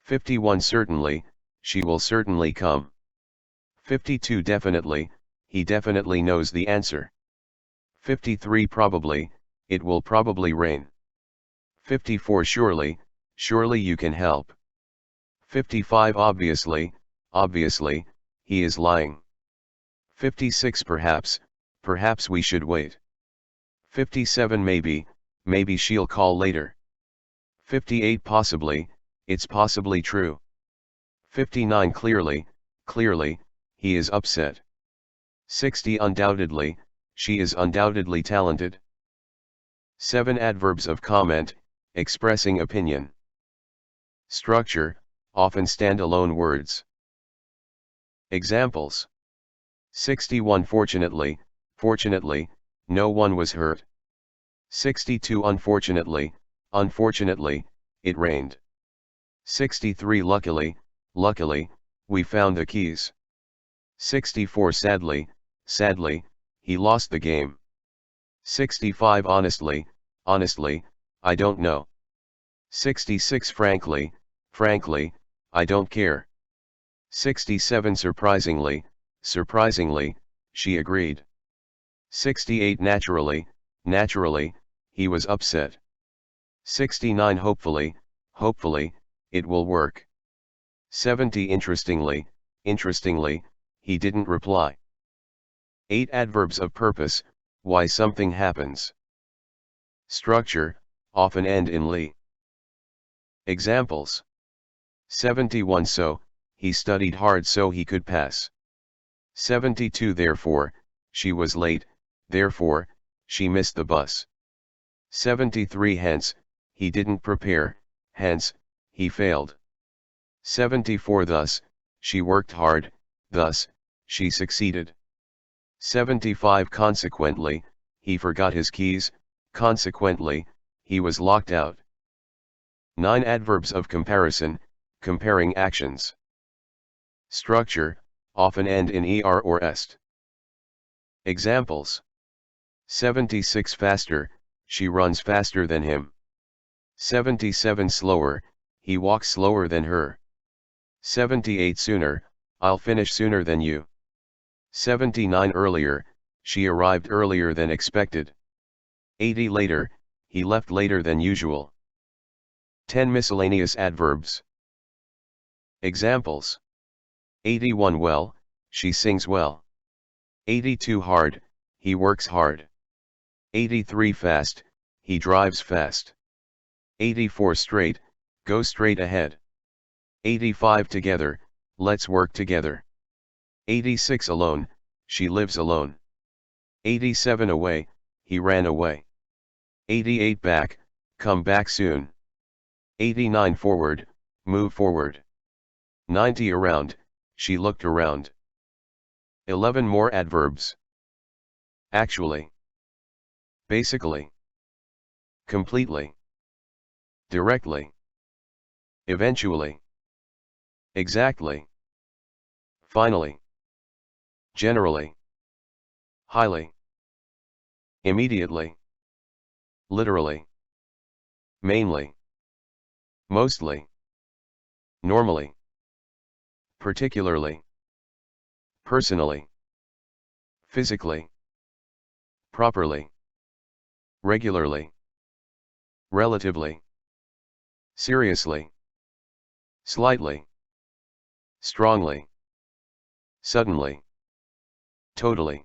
Speaker 1: 51 certainly, she will certainly come. 52 definitely, he definitely knows the answer. 53 probably, it will probably rain. 54 surely, surely you can help. 55 obviously, obviously, he is lying. 56 perhaps, perhaps we should wait. 57 maybe, maybe she'll call later. 58 possibly, it's possibly true. 59 clearly, clearly, he is upset. 60 undoubtedly, she is undoubtedly talented. 7 adverbs of comment, expressing opinion. Structure, often stand-alone words. Examples. 61 fortunately, fortunately, no one was hurt. 62 unfortunately, unfortunately, it rained. 63 luckily, luckily, we found the keys. 64 sadly, sadly, he lost the game. 65 honestly, honestly, I don't know. 66 frankly, frankly, I don't care. 67 surprisingly, surprisingly, she agreed. 68 naturally, naturally, he was upset. 69 hopefully, hopefully, it will work. 70 interestingly, interestingly, he didn't reply. 8 adverbs of purpose, why something happens. Structure, often end in ly. Examples. 71 so, he studied hard so he could pass. 72 therefore, she was late, therefore, she missed the bus. 73 hence, he didn't prepare, hence, he failed. 74 thus, she worked hard, thus, she succeeded. 75 consequently, he forgot his keys, consequently, he was locked out. 9 adverbs of comparison, comparing actions. Structure, often end in er or est. Examples. 76 faster, she runs faster than him. 77 slower, he walks slower than her. 78 sooner, I'll finish sooner than you. 79 earlier, she arrived earlier than expected. 80 later, he left later than usual. 10 miscellaneous adverbs. Examples. 81 well, she sings well. 82 hard, he works hard. 83 fast, he drives fast. 84 straight, go straight ahead. 85 together, let's work together. 86 alone, she lives alone. 87 away, he ran away. 88 back, come back soon. 89 forward, move forward. 90 around, she looked around. 11 more adverbs. Actually. Basically. Completely. Directly. Eventually. Exactly. Finally. Generally. Highly. Immediately. Literally. Mainly. Mostly. Normally. Particularly. Personally. Physically. Properly. Regularly. Relatively. Seriously. Slightly. Strongly. Suddenly. Totally.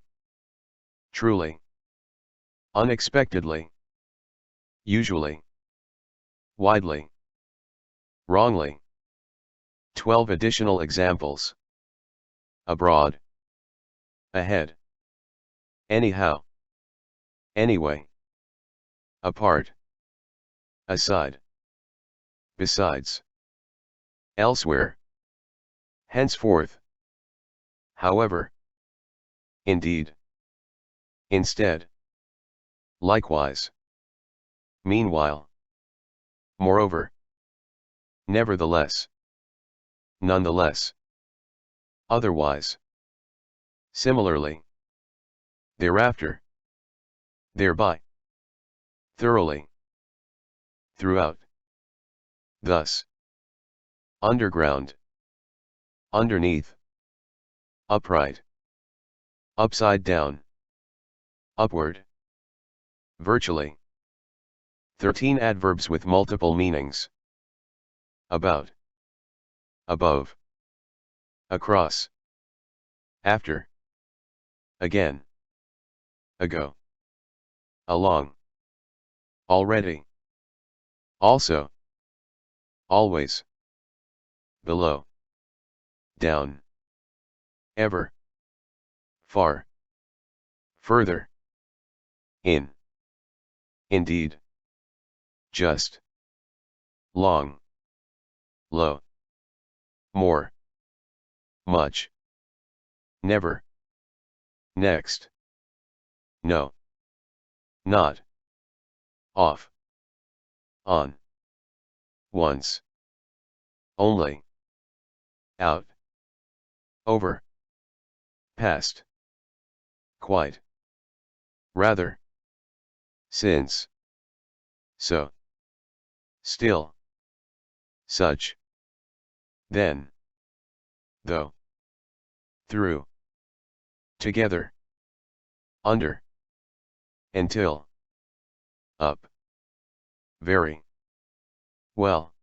Speaker 1: Truly. Unexpectedly. Usually. Widely. Wrongly. 12 additional examples. Abroad. Ahead. Anyhow. Anyway. Apart. Aside. Besides. Elsewhere. Henceforth. However. Indeed. Instead. Likewise. Meanwhile. Moreover. Nevertheless. Nonetheless. Otherwise. Similarly. Thereafter. Thereby. Thoroughly. Throughout. Thus. Underground. Underneath. Upright. Upside down. Upward. Virtually. 13 adverbs with multiple meanings. About. Above. Across. After. Again. Ago. Along. Already. Also. Always. Below. Down. Ever. Far. Further. In. Indeed. Just. Long. Low. More. Much. Never. Next. No. Not. Off. On. Once. Only. Out. Over. Past. Quite. Rather. Since. So. Still. Such. Then. Though. Through. Together. Under. Until. Up. Very. Well.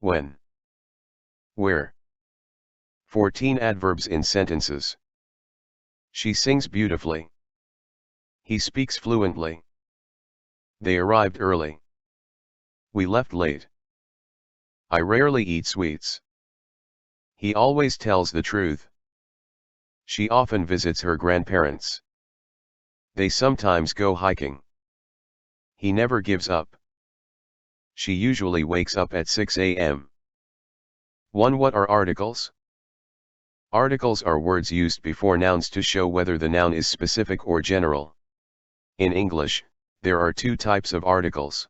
Speaker 1: When. Where. 14 adverbs in sentences. She sings beautifully. He speaks fluently. They arrived early. We left late. I rarely eat sweets. He always tells the truth. She often visits her grandparents. They sometimes go hiking. He never gives up. She usually wakes up at 6 a.m. 1. What are articles? Articles are words used before nouns to show whether the noun is specific or general. In English, there are two types of articles.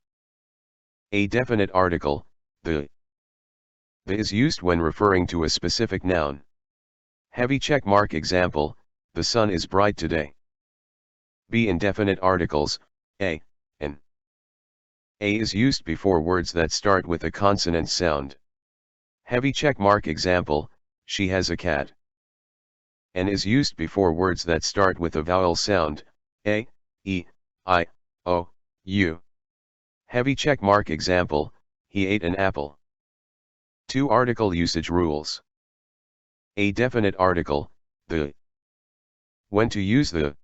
Speaker 1: A definite article, the is used when referring to a specific noun. Heavy check mark example, the sun is bright today. B. Indefinite articles, a, and. A is used before words that start with a consonant sound. Heavy check mark example, she has a cat. N is used before words that start with a vowel sound, a, e, I, o, u. Heavy check mark example, he ate an apple. 2. Article usage rules. A definite article, the. When to use the.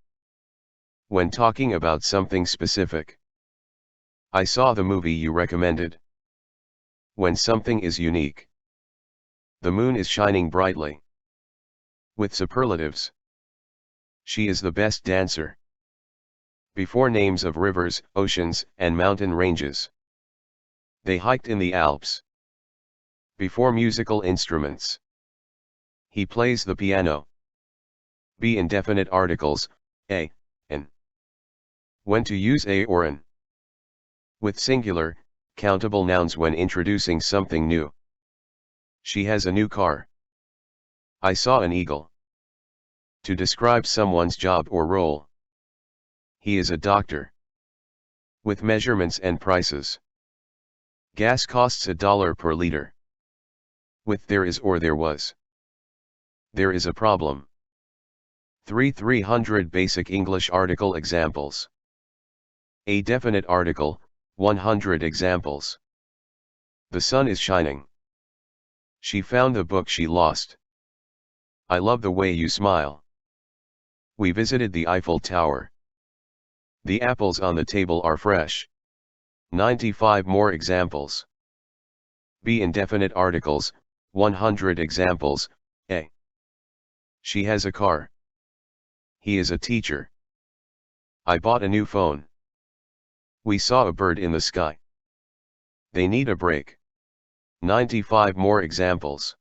Speaker 1: When talking about something specific. I saw the movie you recommended. When something is unique. The moon is shining brightly. With superlatives. She is the best dancer. Before names of rivers, oceans, and mountain ranges. They hiked in the Alps. Before musical instruments. He plays the piano. B. Indefinite articles, a, and. When to use a or an. With singular, countable nouns when introducing something new. She has a new car. I saw an eagle. To describe someone's job or role. He is a doctor. With measurements and prices. Gas costs $1 per liter. With there is or there was. There is a problem. 300 basic English article examples. A definite article, 100 examples. The sun is shining. She found the book she lost. I love the way you smile. We visited the Eiffel Tower. The apples on the table are fresh. 95 more examples. B. Indefinite articles, 100 examples, a. She has a car. He is a teacher. I bought a new phone. We saw a bird in the sky. They need a break. 95 more examples.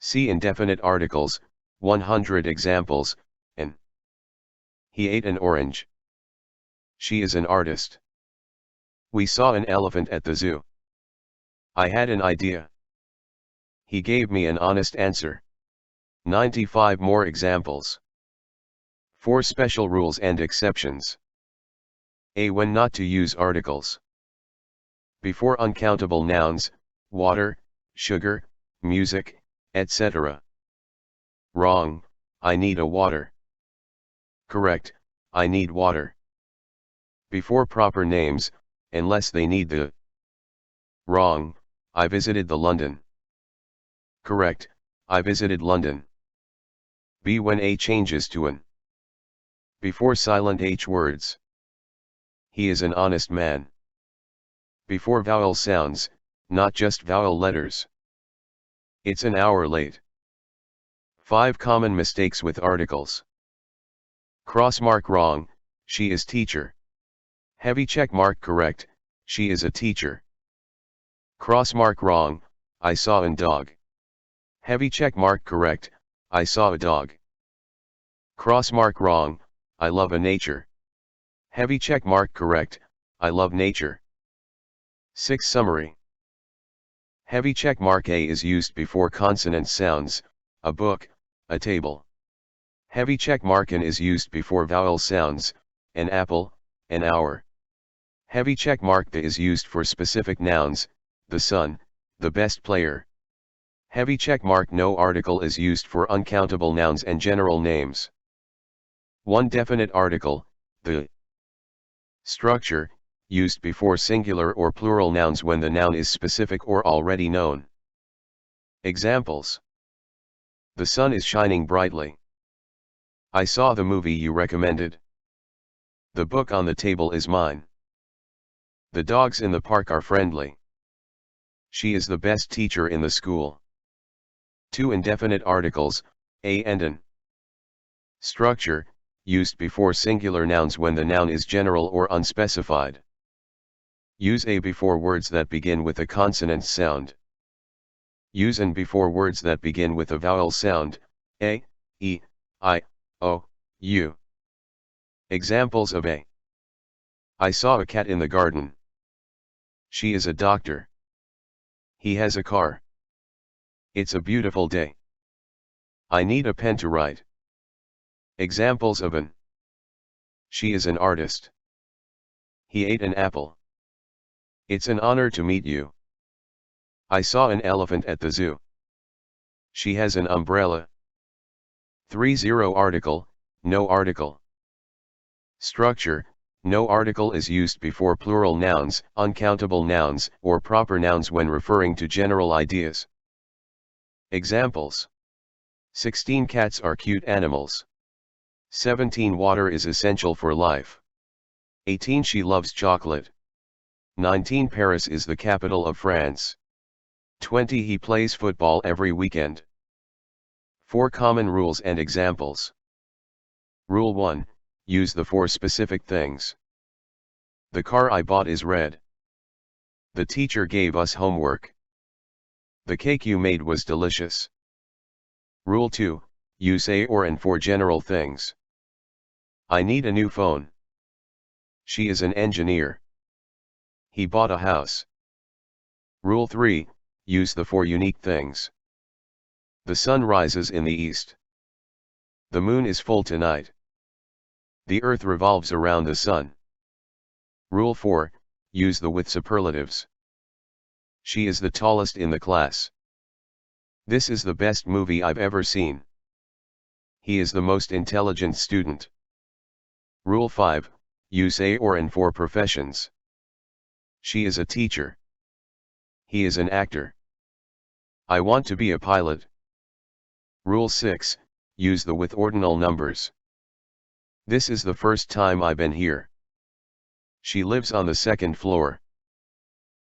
Speaker 1: C. Indefinite articles, 100 examples, and. He ate an orange. She is an artist. We saw an elephant at the zoo. I had an idea. He gave me an honest answer. 95 more examples. 4 special rules and exceptions. A. When not to use articles. Before uncountable nouns, water, sugar, music, etc. Wrong, I need a water. Correct, I need water. Before proper names, unless they need the. Wrong, I visited the London. Correct, I visited London. B. When a changes to an. Before silent H words. He is an honest man. Before vowel sounds, not just vowel letters. It's an hour late. 5 common mistakes with articles. Cross mark wrong, she is teacher. Heavy check mark correct, she is a teacher. Cross mark wrong, I saw an dog. Heavy check mark correct, I saw a dog. Cross mark wrong, I love a nature. Heavy check mark correct, I love nature. 6 Summary. Heavy check mark A is used before consonant sounds, a book, a table. Heavy check mark "an" is used before vowel sounds, an apple, an hour. Heavy check mark "the" is used for specific nouns, the sun, the best player. Heavy check mark "no" article is used for uncountable nouns and general names. One definite article, the. Structure, used before singular or plural nouns when the noun is specific or already known. Examples: the sun is shining brightly. I saw the movie you recommended. The book on the table is mine. The dogs in the park are friendly. She is the best teacher in the school. Two indefinite articles, a and an. Structure, used before singular nouns when the noun is general or unspecified. Use a before words that begin with a consonant sound. Use an before words that begin with a vowel sound, a, e, I, o, u. Examples of a. I saw a cat in the garden. She is a doctor. He has a car. It's a beautiful day. I need a pen to write. Examples of an. She is an artist. He ate an apple. It's an honor to meet you. I saw an elephant at the zoo. She has an umbrella. 30 article, no article. Structure, no article is used before plural nouns, uncountable nouns, or proper nouns when referring to general ideas. Examples: 16 cats are cute animals. 17 water is essential for life. 18 she loves chocolate. 19 Paris is the capital of France. 20 he plays football every weekend. 4 common rules and examples. Rule 1, use the for specific things. The car I bought is red. The teacher gave us homework. The cake you made was delicious. Rule 2, use a or an for general things. I need a new phone. She is an engineer. He bought a house. Rule 3, use the for unique things. The sun rises in the east. The moon is full tonight. The earth revolves around the sun. Rule 4, use the with superlatives. She is the tallest in the class. This is the best movie I've ever seen. He is the most intelligent student. Rule 5, use a or an for professions. She is a teacher. He is an actor. I want to be a pilot. Rule 6, use the with ordinal numbers. This is the first time I've been here. She lives on the second floor.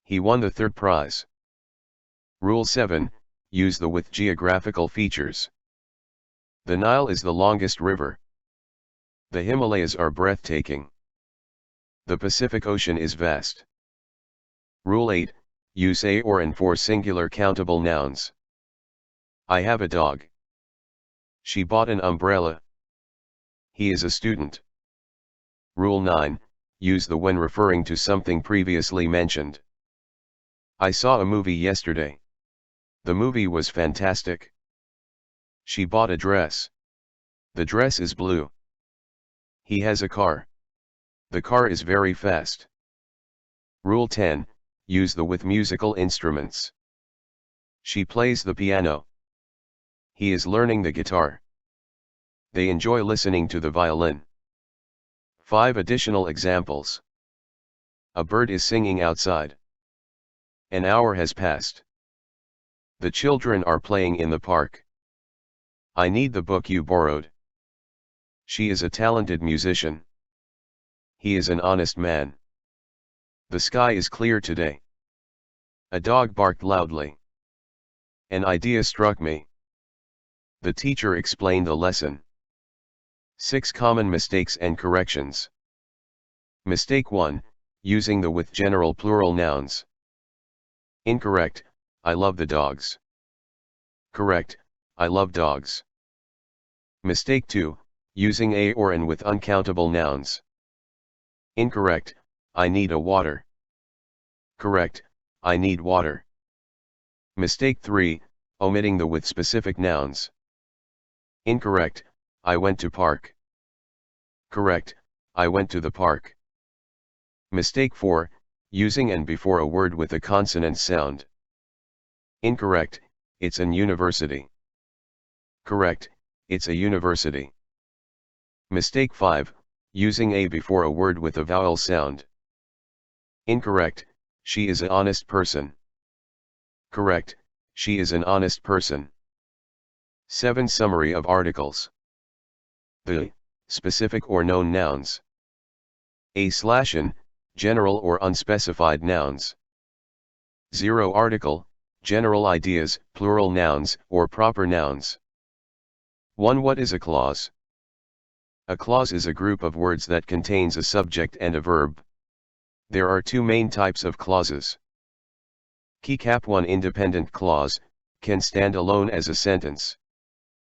Speaker 1: He won the third prize. Rule 7, use the with geographical features. The Nile is the longest river. The Himalayas are breathtaking. The Pacific Ocean is vast. Rule 8, use a or an for singular countable nouns. I have a dog. She bought an umbrella. He is a student. Rule 9, use the when referring to something previously mentioned. I saw a movie yesterday. The movie was fantastic. She bought a dress. The dress is blue. He has a car. The car is very fast. Rule 10, use the with musical instruments. She plays the piano. He is learning the guitar. They enjoy listening to the violin. 5 additional examples. A bird is singing outside. An hour has passed. The children are playing in the park. I need the book you borrowed. She is a talented musician. He is an honest man. The sky is clear today. A dog barked loudly. An idea struck me. The teacher explained the lesson. 6 common mistakes and corrections. Mistake 1, using the with general plural nouns. Incorrect, I love the dogs. Correct, I love dogs. Mistake 2, using a or an with uncountable nouns. Incorrect, I need a water. Correct, I need water. Mistake 3, omitting the with specific nouns. Incorrect, I went to park. Correct, I went to the park. Mistake 4, using and before a word with a consonant sound. Incorrect, it's an university. Correct, it's a university. Mistake 5, using a before a word with a vowel sound. Incorrect, she is an honest person. Correct, she is an honest person. 7. Summary of articles. The, specific or known nouns. A/an, general or unspecified nouns. 0. Article, general ideas, plural nouns, or proper nouns. 1. What is a clause? A clause is a group of words that contains a subject and a verb. There are two main types of clauses. Keycap 1 independent clause, can stand alone as a sentence.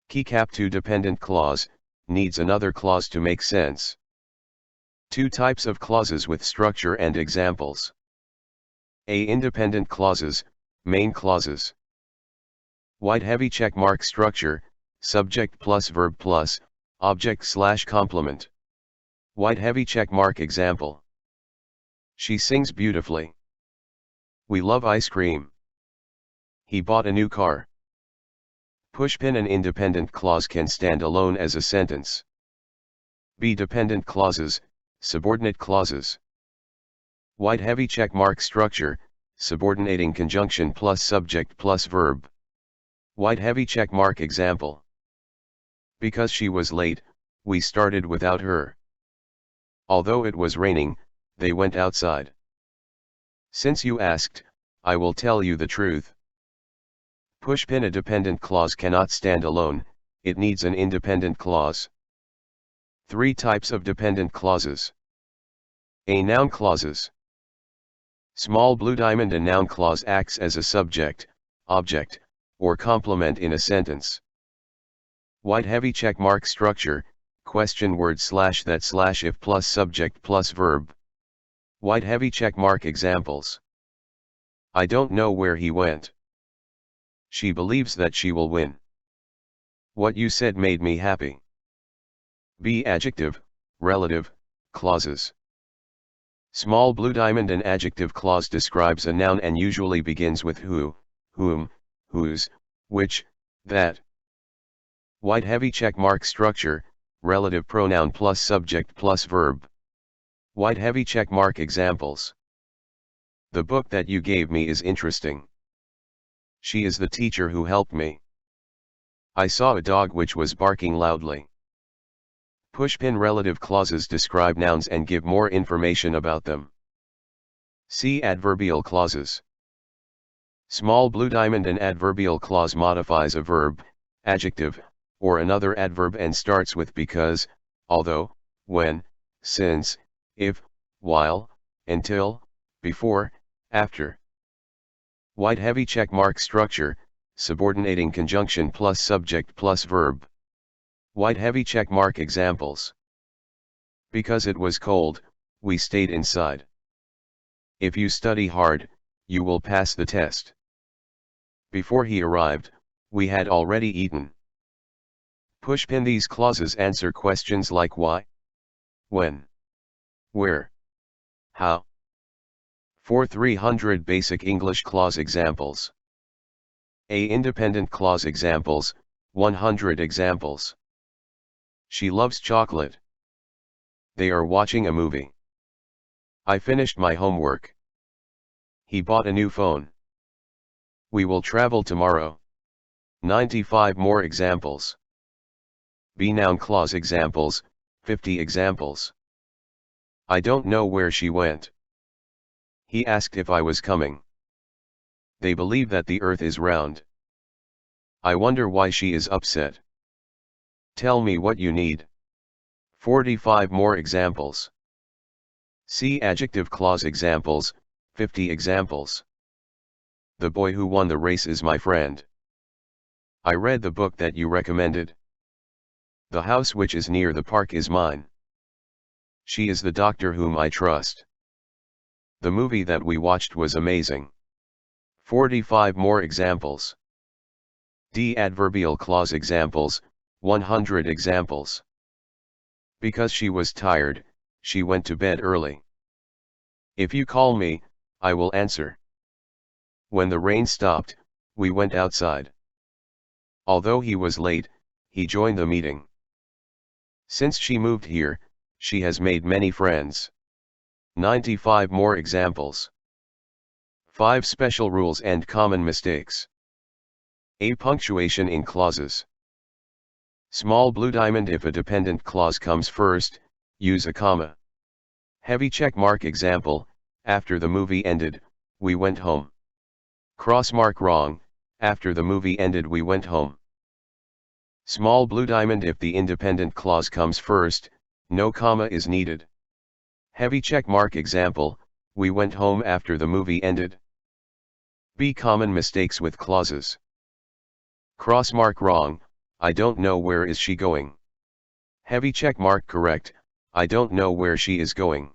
Speaker 1: Keycap 2 dependent clause, needs another clause to make sense. Two types of clauses with structure and examples. A. Independent clauses, main clauses. White heavy checkmark structure, subject plus verb plus, object/complement. White heavy checkmark example. She sings beautifully. We love ice cream. He bought a new car. Pushpin an independent clause can stand alone as a sentence. B. Dependent clauses, subordinate clauses. White heavy checkmark structure, subordinating conjunction plus subject plus verb. White heavy checkmark example. Because she was late, we started without her. Although it was raining, they went outside. Since you asked, I will tell you the truth. Pushpin a dependent clause cannot stand alone, it needs an independent clause. 3 types of dependent clauses. A. Noun clauses. Small blue diamond. A noun clause acts as a subject, object, or complement in a sentence. White heavy checkmark structure, question word /that/ if plus subject plus verb. White heavy checkmark examples. I don't know where he went. She believes that she will win. What you said made me happy. B. Adjective, relative, clauses. Small blue diamond. An adjective clause describes a noun and usually begins with who, whom, whose, which, that. White heavy checkmark structure, relative pronoun plus subject plus verb. White heavy checkmark examples. The book that you gave me is interesting. She is the teacher who helped me. I saw a dog which was barking loudly. Pushpin relative clauses describe nouns and give more information about them. See adverbial clauses. Small blue diamond. An adverbial clause modifies a verb, adjective, or another adverb and starts with because, although, when, since, if, while, until, before, after. White heavy checkmark structure, subordinating conjunction plus subject plus verb. White heavy checkmark examples. Because it was cold, we stayed inside. If you study hard, you will pass the test. Before he arrived, we had already eaten. Pushpin. These clauses answer questions like why, when, where, how. For 300 basic English clause examples. A. Independent clause examples, 100 examples. She loves chocolate. They are watching a movie. I finished my homework. He bought a new phone. We will travel tomorrow. 95 more examples. B. Noun clause examples, 50 examples. I don't know where she went. He asked if I was coming. They believe that the earth is round. I wonder why she is upset. Tell me what you need. 45 more examples. See adjective clause examples, 50 examples. The boy who won the race is my friend. I read the book that you recommended. The house which is near the park is mine. She is the doctor whom I trust. The movie that we watched was amazing. 45 more examples. D. Adverbial clause examples, 100 examples. Because she was tired, she went to bed early. If you call me, I will answer. When the rain stopped, we went outside. Although he was late, he joined the meeting. Since she moved here, she has made many friends. 95 more examples. 5 special rules and common mistakes. A. Punctuation in clauses. Small blue diamond. If a dependent clause comes first, use a comma. Heavy check mark. Example, after the movie ended, we went home. Cross mark. Wrong, after the movie ended we went home. Small blue diamond. If the independent clause comes first, no comma is needed. Heavy check mark. Example, we went home after the movie ended. B. Common mistakes with clauses. Cross mark. Wrong, I don't know where is she going. Heavy check mark. Correct, I don't know where she is going.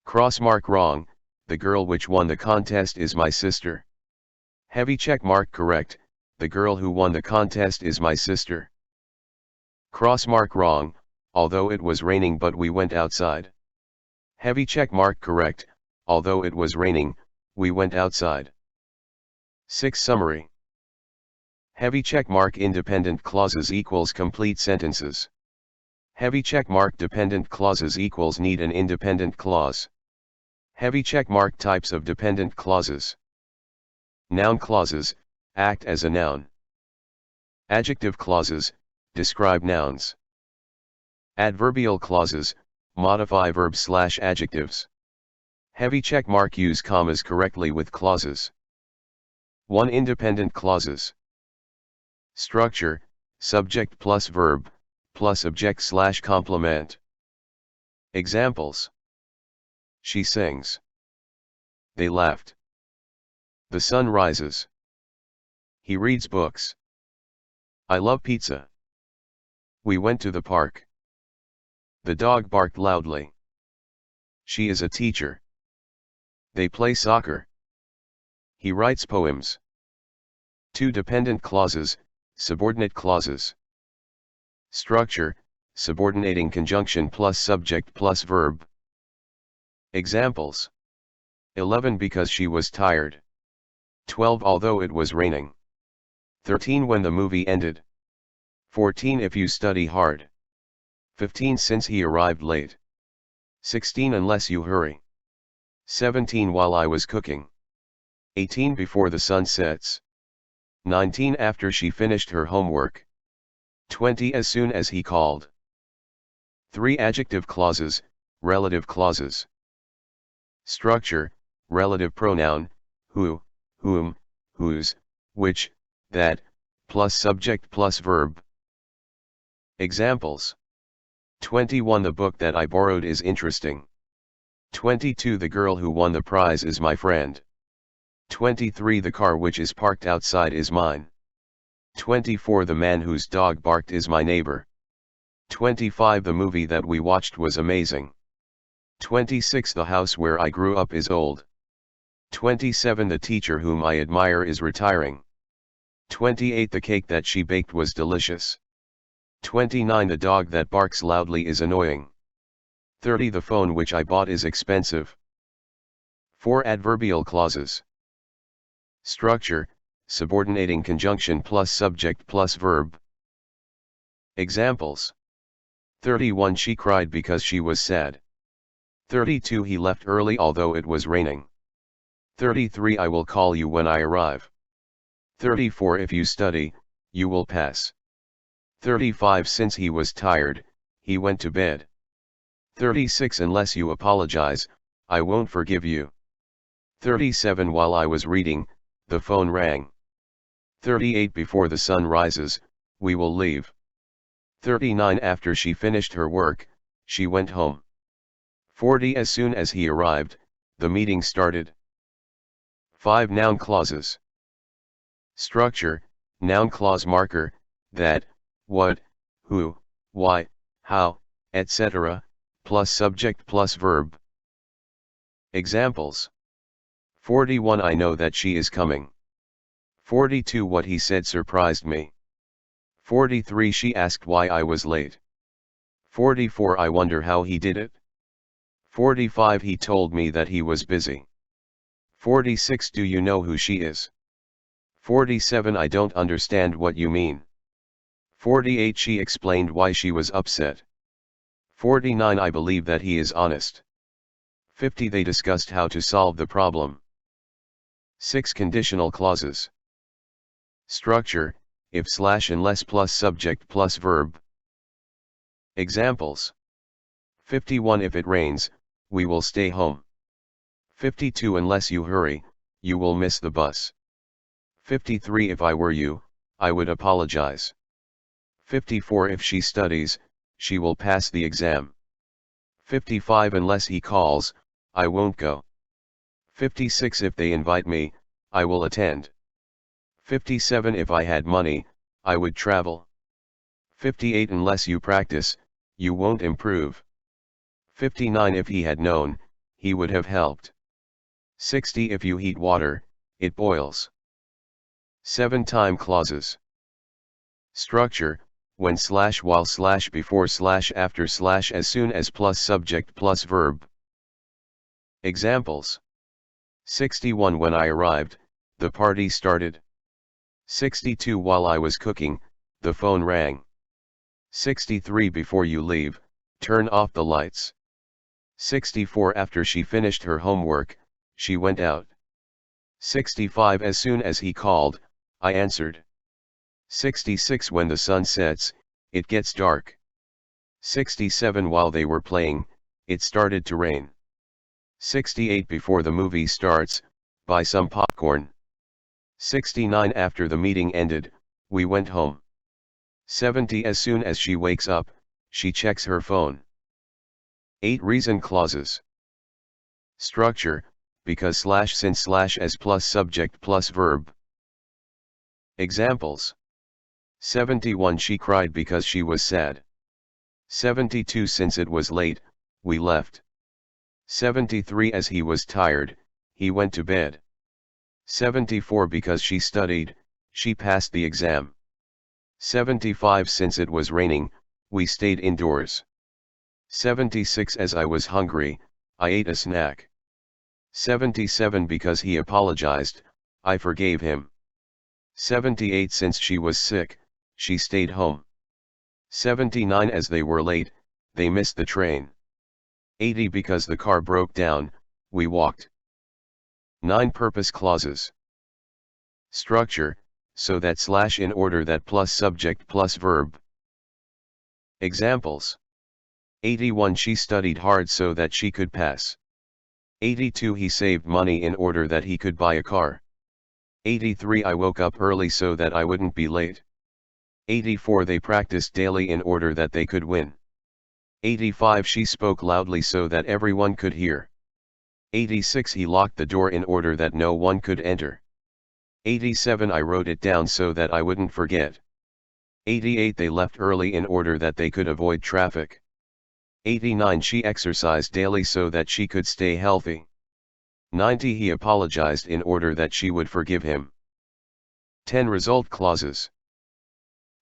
Speaker 1: Cross mark. Wrong, the girl which won the contest is my sister. Heavy check mark. Correct, the girl who won the contest is my sister. Cross mark. Wrong, although it was raining but we went outside. Heavy check mark. Correct, although it was raining, we went outside. 6. Summary. Heavy check mark. Independent clauses equals complete sentences. Heavy check mark. Dependent clauses equals need an independent clause. Heavy check mark. Types of dependent clauses. Noun clauses, act as a noun. Adjective clauses, describe nouns. Adverbial clauses, modify verbs/adjectives. Heavy check mark. Use commas correctly with clauses. 1. Independent clauses. Structure, subject plus verb, plus object/complement. Examples. She sings. They laughed. The sun rises. He reads books. I love pizza. We went to the park. The dog barked loudly. She is a teacher. They play soccer. He writes poems. 2. Dependent clauses, subordinate clauses. Structure, subordinating conjunction plus subject plus verb. Examples. 11. Because she was tired. 12. Although it was raining. 13. When the movie ended. 14. If you study hard. 15. Since he arrived late. 16. Unless you hurry. 17. While I was cooking. 18. Before the sun sets. 19. After she finished her homework. 20. As soon as he called. 3. Adjective clauses, relative clauses. Structure, relative pronoun, who, whom, whose, which, that, plus subject plus verb. Examples. 21. The book that I borrowed is interesting. 22. The girl who won the prize is my friend. 23. The car which is parked outside is mine. 24. The man whose dog barked is my neighbor. 25. The movie that we watched was amazing. 26. The house where I grew up is old. 27. The teacher whom I admire is retiring. 28. The cake that she baked was delicious. 29. The dog that barks loudly is annoying. 30. The phone which I bought is expensive. 4. Adverbial clauses. Structure, subordinating conjunction plus subject plus verb. Examples. 31. She cried because she was sad. 32. He left early although it was raining. 33. I will call you when I arrive. 34. If you study, you will pass. 35. Since he was tired, he went to bed. 36. Unless you apologize, I won't forgive you. 37. While I was reading, the phone rang. 38. Before the sun rises, we will leave. 39. After she finished her work, she went home. 40. As soon as he arrived, the meeting started. 5. Noun clauses. Structure, noun clause marker, that, what, who, why, how, etc., plus subject plus verb. Examples. 41. I know that she is coming. 42. What he said surprised me. 43 She asked why I was late. 44 I wonder how he did it. 45 He told me that he was busy. 46 Do you know who she is? 47 I don't understand what you mean. 48 She explained why she was upset. 49 I believe that he is honest. 50 They discussed how to solve the problem. 6 Conditional clauses. Structure, if / unless plus subject plus verb. Examples. 51 If it rains, we will stay home. 52 Unless you hurry, you will miss the bus. 53 If I were you, I would apologize. 54 If she studies, she will pass the exam. 55 Unless he calls, I won't go. 56 If they invite me, I will attend. 57 If I had money, I would travel. 58 Unless you practice, you won't improve. 59 If he had known, he would have helped. 60 If you heat water, it boils. 7 Time clauses. Structure, when / while / before / after / as soon as plus subject plus verb. Examples. 61 When I arrived, the party started. 62 While I was cooking, the phone rang. 63 Before you leave, turn off the lights. 64 After she finished her homework, she went out. 65 As soon as he called, I answered. 66 When the sun sets, it gets dark. 67 While they were playing, it started to rain. 68 Before the movie starts, buy some popcorn. 69 After the meeting ended, we went home. 70 As soon as she wakes up, she checks her phone. 8 Reason clauses. Structure, because / since / as plus subject plus verb. Examples. 71 She cried because she was sad. 72 Since it was late, we left. 73 As he was tired, he went to bed. 74 Because she studied, she passed the exam. 75 Since it was raining, we stayed indoors. 76 As I was hungry, I ate a snack. 77 Because he apologized, I forgave him. 78 Since she was sick, she stayed home. 79 As they were late, they missed the train. 80 Because the car broke down, we walked. 9 Purpose clauses. Structure, so that / in order that plus subject plus verb. Examples. 81 She studied hard so that she could pass. 82 He saved money in order that he could buy a car. 83 I woke up early so that I wouldn't be late. 84 They practiced daily in order that they could win. 85 She spoke loudly so that everyone could hear. 86 He locked the door in order that no one could enter. 87 I wrote it down so that I wouldn't forget. 88 They left early in order that they could avoid traffic. 89 She exercised daily so that she could stay healthy. 90 He apologized in order that she would forgive him. 10 Result clauses.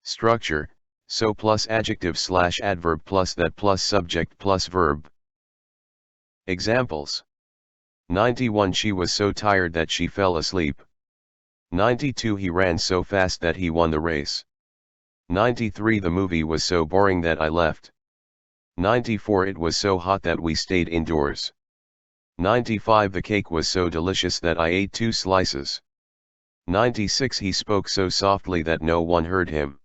Speaker 1: Structure, so plus adjective / adverb plus that plus subject plus verb. Examples. 91 She was so tired that she fell asleep. 92 He ran so fast that he won the race. 93 The movie was so boring that I left. 94 It was so hot that we stayed indoors. 95 The cake was so delicious that I ate 2 slices. 96 He spoke so softly that no one heard him.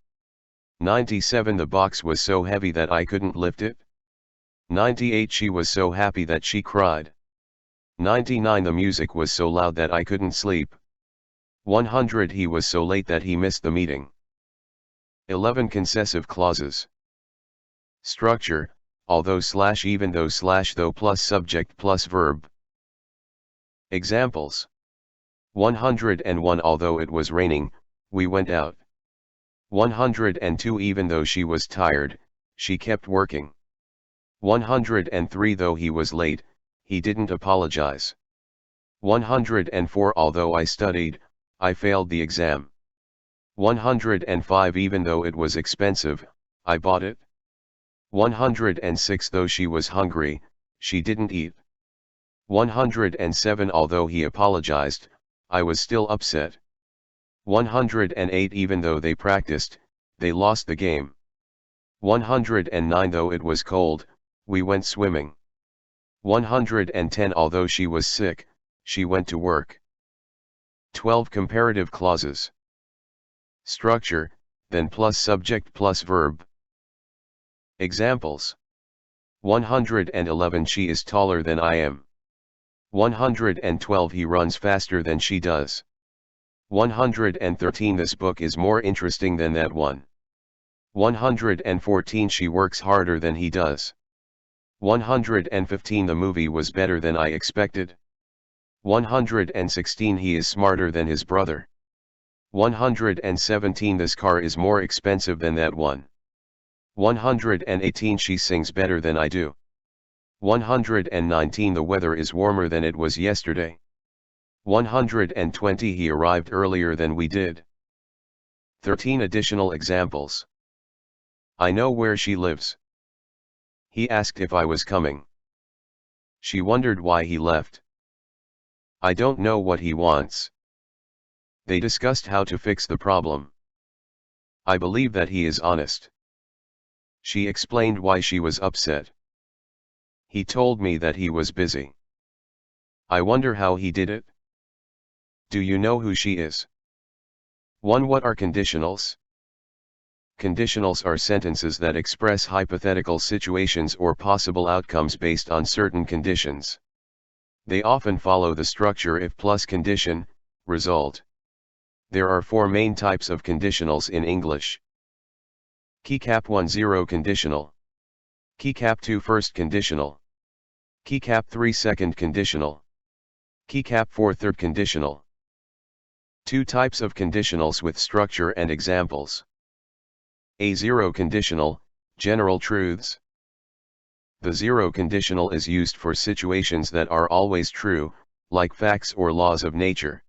Speaker 1: 97 The box was so heavy that I couldn't lift it. 98 She was so happy that she cried. 99 The music was so loud that I couldn't sleep. 100 He was so late that he missed the meeting. 11 Concessive clauses. Structure, although / even though / though plus subject plus verb. Examples. 101 Although it was raining, we went out. 102 Even though she was tired, she kept working. 103 Though he was late, he didn't apologize. 104 Although I studied, I failed the exam. 105 Even though it was expensive, I bought it. 106 Though she was hungry, she didn't eat. 107 Although he apologized, I was still upset. 108 Even though they practiced, they lost the game. 109 Though it was cold, we went swimming. 110 Although she was sick, she went to work. 12 Comparative clauses. Structure, then plus subject plus verb. Examples. 111 She is taller than I am. 112 He runs faster than she does. 113 This book is more interesting than that one. 114 She works harder than he does. 115 The movie was better than I expected. 116 He is smarter than his brother. 117 This car is more expensive than that one. 118 She sings better than I do. 119 The weather is warmer than it was yesterday. 120 He arrived earlier than we did. 13 Additional examples. I know where she lives. He asked if I was coming. She wondered why he left. I don't know what he wants. They discussed how to fix the problem. I believe that he is honest. She explained why she was upset. He told me that he was busy. I wonder how he did it. Do you know who she is? 1. What are conditionals? Conditionals are sentences that express hypothetical situations or possible outcomes based on certain conditions. They often follow the structure if plus condition, result. There are 4 main types of conditionals in English. Keycap 1 0 conditional. Keycap 2 first conditional. Keycap 3 second conditional. Keycap 4 third conditional. 2 types of conditionals with structure and examples. A zero conditional, general truths. The zero conditional is used for situations that are always true, like facts or laws of nature.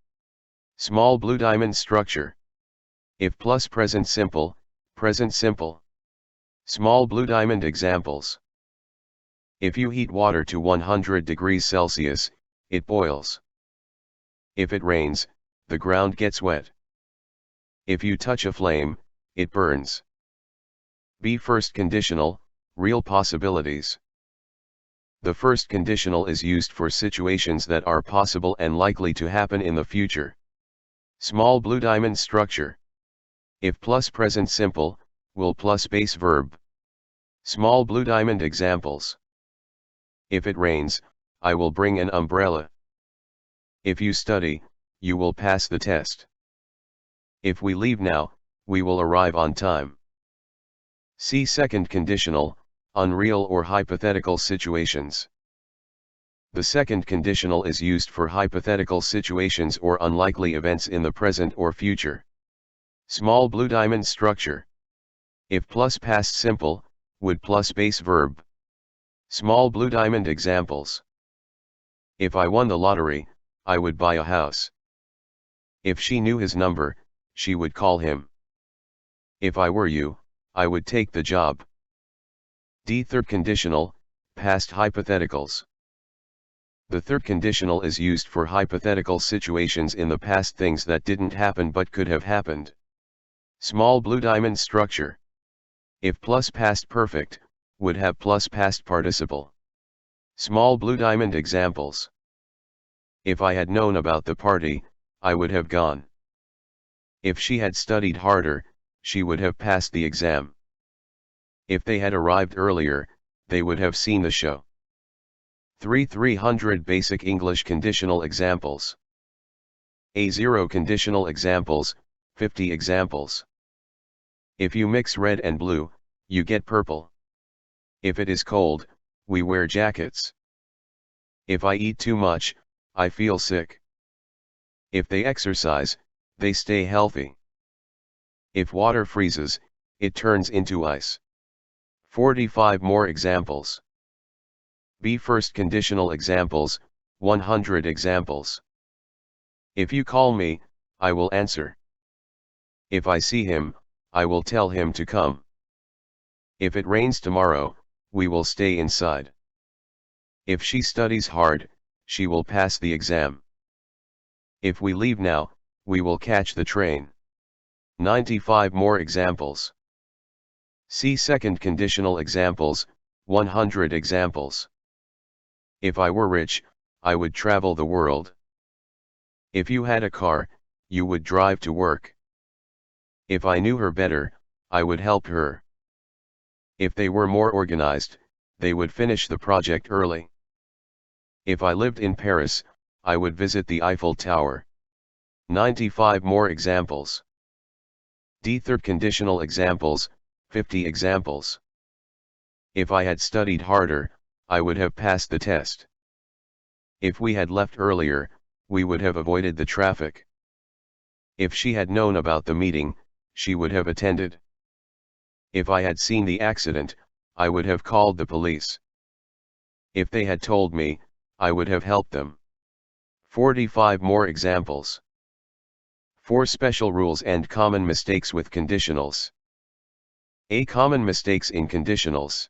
Speaker 1: Small blue diamond structure. If plus present simple, present simple. Small blue diamond examples. If you heat water to 100 degrees Celsius, it boils. If it rains, the ground gets wet. If you touch a flame, it burns. B first conditional, real possibilities. The first conditional is used for situations that are possible and likely to happen in the future. Small blue diamond structure. If plus present simple, will plus base verb. Small blue diamond examples. If it rains, I will bring an umbrella. If you study, you will pass the test. If we leave now, we will arrive on time. See second conditional, unreal or hypothetical situations. The second conditional is used for hypothetical situations or unlikely events in the present or future. Small blue diamond structure. If plus past simple, would plus base verb. Small blue diamond examples. If I won the lottery, I would buy a house. If she knew his number, she would call him. If I were you, I would take the job. D third conditional, past hypotheticals. The third conditional is used for hypothetical situations in the past, things that didn't happen but could have happened. Small blue diamond structure. If plus past perfect, would have plus past participle. Small blue diamond examples. If I had known about the party, I would have gone. If she had studied harder, she would have passed the exam. If they had arrived earlier, they would have seen the show. 300 Basic English conditional examples. A0 conditional examples, 50 examples. If you mix red and blue, you get purple. If it is cold, we wear jackets. If I eat too much, I feel sick. If they exercise, they stay healthy. If water freezes, it turns into ice. 45 more examples. B first conditional examples, 100 examples. If you call me, I will answer. If I see him, I will tell him to come. If it rains tomorrow, we will stay inside. If she studies hard, she will pass the exam. If we leave now, we will catch the train. 95 more examples. See second conditional examples, 100 examples. If I were rich, I would travel the world. If you had a car, you would drive to work. If I knew her better, I would help her. If they were more organized, they would finish the project early. If I lived in Paris, I would visit the Eiffel Tower. 95 more examples. D. Third conditional examples, 50 examples. If I had studied harder, I would have passed the test. If we had left earlier, we would have avoided the traffic. If she had known about the meeting, she would have attended. If I had seen the accident, I would have called the police. If they had told me, I would have helped them. 45 more examples. 4 special rules and common mistakes with conditionals. A. Common mistakes in conditionals.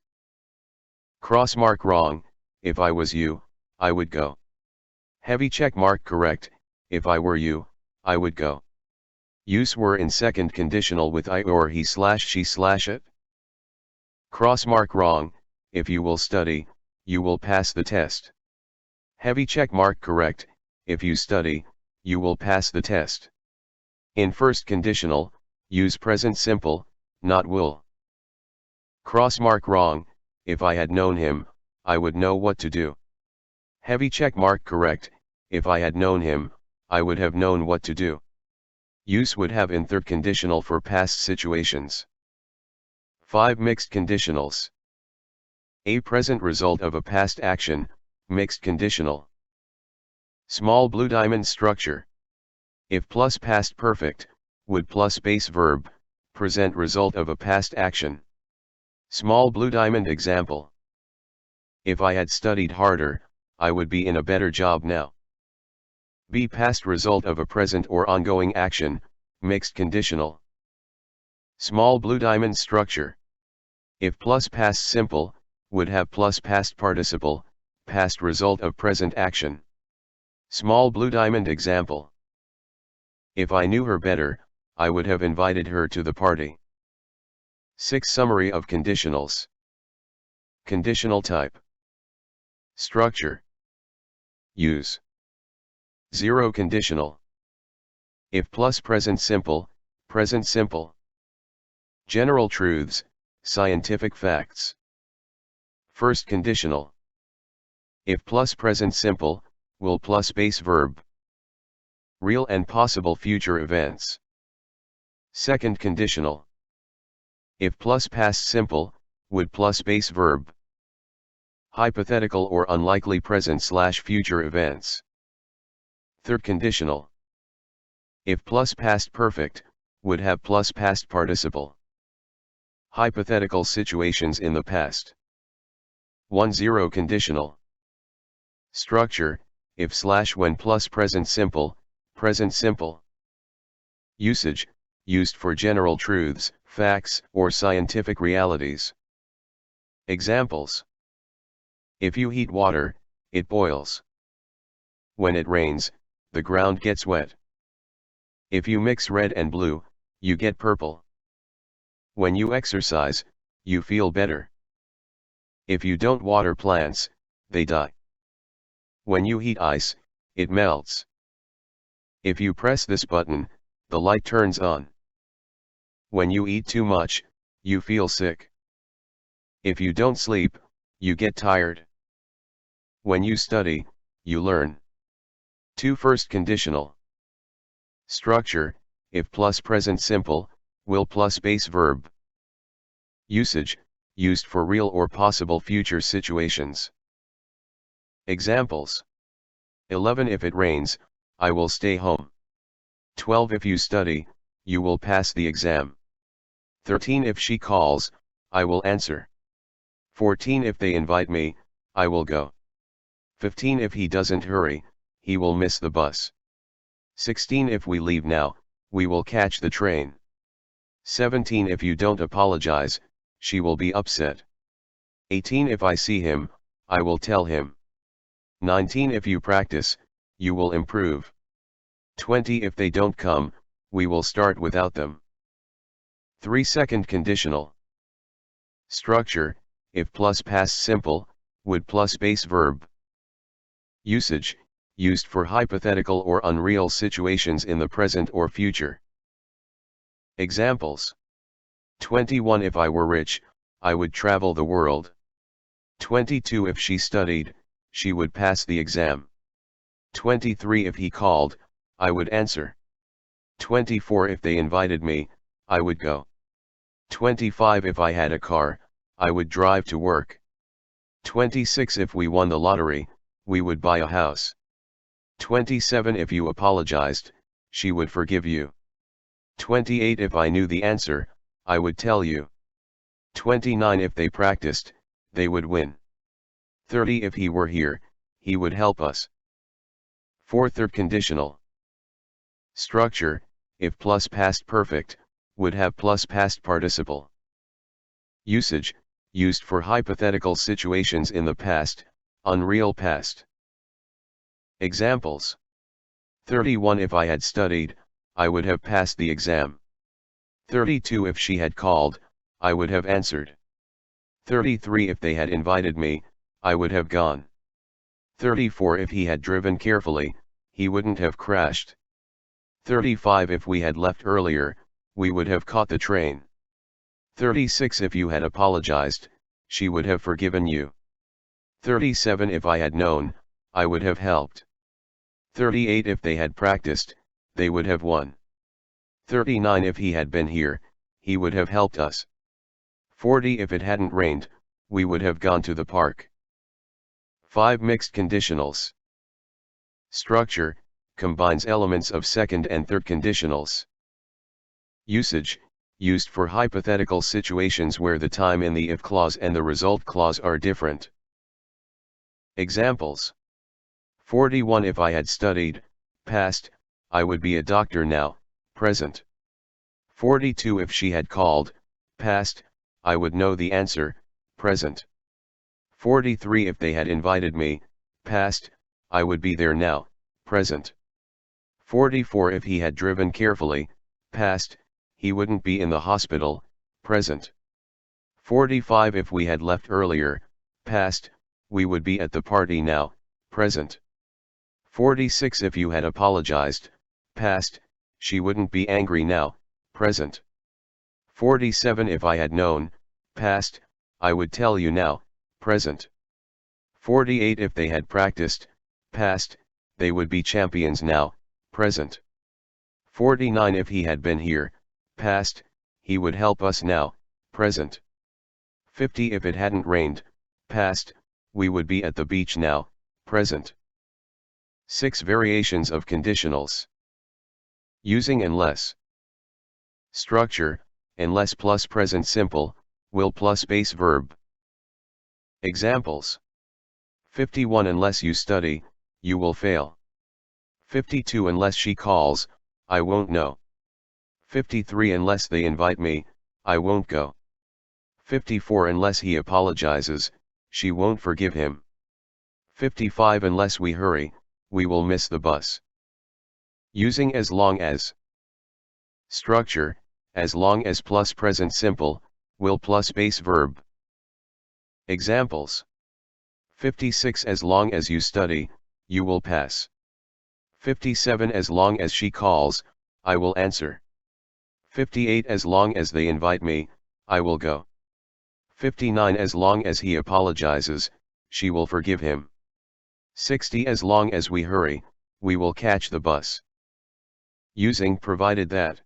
Speaker 1: Cross mark wrong, if I was you, I would go. Heavy check mark correct, if I were you, I would go. Use were in second conditional with I or he/she/it. Cross mark wrong, if you will study, you will pass the test. Heavy check mark correct, if you study, you will pass the test. In first conditional, use present simple, not will. Cross mark wrong, if I had known him, I would know what to do. Heavy check mark correct, if I had known him, I would have known what to do. Use would have in third conditional for past situations. 5 mixed conditionals. A. Present result of a past action, mixed conditional. Small blue diamond structure. If plus past perfect, would plus base verb, present result of a past action. Small blue diamond example. If I had studied harder, I would be in a better job now. B. Past result of a present or ongoing action, mixed conditional. Small blue diamond structure. If plus past simple, would have plus past participle, past result of present action. Small blue diamond example. If I knew her better, I would have invited her to the party. 6 Summary of conditionals. Conditional type. Structure. Use. 0 conditional. If plus present simple, present simple. General truths, scientific facts. First conditional. If plus present simple, will plus base verb. Real and possible future events. Second conditional. If plus past simple, would plus base verb. Hypothetical or unlikely present/future events. Third conditional. If plus past perfect, would have plus past participle. Hypothetical situations in the past. 1-0 conditional. Structure, if/when plus present simple, present simple. Usage, used for general truths, facts, or scientific realities. Examples. If you heat water, it boils. When it rains, the ground gets wet. If you mix red and blue, you get purple. When you exercise, you feel better. If you don't water plants, they die. When you heat ice, it melts. If you press this button, the light turns on. When you eat too much, you feel sick. If you don't sleep, you get tired. When you study, you learn. 2 First conditional. Structure, if plus present simple, will plus base verb. Usage, used for real or possible future situations. Examples. 11 If it rains, I will stay home. 12 If you study, you will pass the exam. 13 If she calls, I will answer. 14 If they invite me, I will go. 15 If he doesn't hurry, he will miss the bus. 16 If we leave now, we will catch the train. 17 If you don't apologize, she will be upset. 18 If I see him, I will tell him. 19 If you practice, you will improve. 20 If they don't come, we will start without them. 3-second conditional. Structure, if plus past simple, would plus base verb. Usage, used for hypothetical or unreal situations in the present or future. Examples. 21 If I were rich, I would travel the world. 22 If she studied, she would pass the exam. 23 If he called, I would answer. 24 If they invited me, I would go. 25 If I had a car, I would drive to work. 26 If we won the lottery, we would buy a house. 27 If you apologized, she would forgive you. 28 If I knew the answer, I would tell you. 29 If they practiced, they would win. 30 If he were here, he would help us. 4-third conditional. Structure, if plus past perfect, would have plus past participle. Usage, used for hypothetical situations in the past, unreal past. Examples. 31 If I had studied, I would have passed the exam. 32 If she had called, I would have answered. 33 If they had invited me, I would have gone. 34 If he had driven carefully, he wouldn't have crashed. 35 If we had left earlier, we would have caught the train. 36 If you had apologized, she would have forgiven you. 37 If I had known, I would have helped. 38 If they had practiced, they would have won. 39 If he had been here, he would have helped us. 40 If it hadn't rained, we would have gone to the park. 5 mixed conditionals. Structure, combines elements of second and third conditionals. Usage, used for hypothetical situations where the time in the if clause and the result clause are different. Examples. 41 If I had studied, past, I would be a doctor now, present. 42 If she had called, past, I would know the answer, present. 43 If they had invited me, past, I would be there now, present. 44 If he had driven carefully, past, he wouldn't be in the hospital, present. 45 If we had left earlier, past, we would be at the party now, present. 46 If you had apologized, past, she wouldn't be angry now, present. 47 If I had known, past, I would tell you now, present. 48 If they had practiced, past, they would be champions now, present. 49 If he had been here, past, he would help us now, present. 50 If it hadn't rained, past, we would be at the beach now, present. 6 variations of conditionals. Using unless. Structure, unless plus present simple, will plus base verb. Examples. 51 Unless you study, you will fail. 52 Unless she calls, I won't know. 53 Unless they invite me, I won't go. 54 Unless he apologizes, she won't forgive him. 55 Unless we hurry, we will miss the bus. Using as long as. Structure, as long as plus present simple, will plus base verb. Examples. 56 As long as you study, you will pass. 57 As long as she calls, I will answer. 58 As long as they invite me, I will go. 59 As long as he apologizes, she will forgive him. 60 As long as we hurry, we will catch the bus. Using provided that.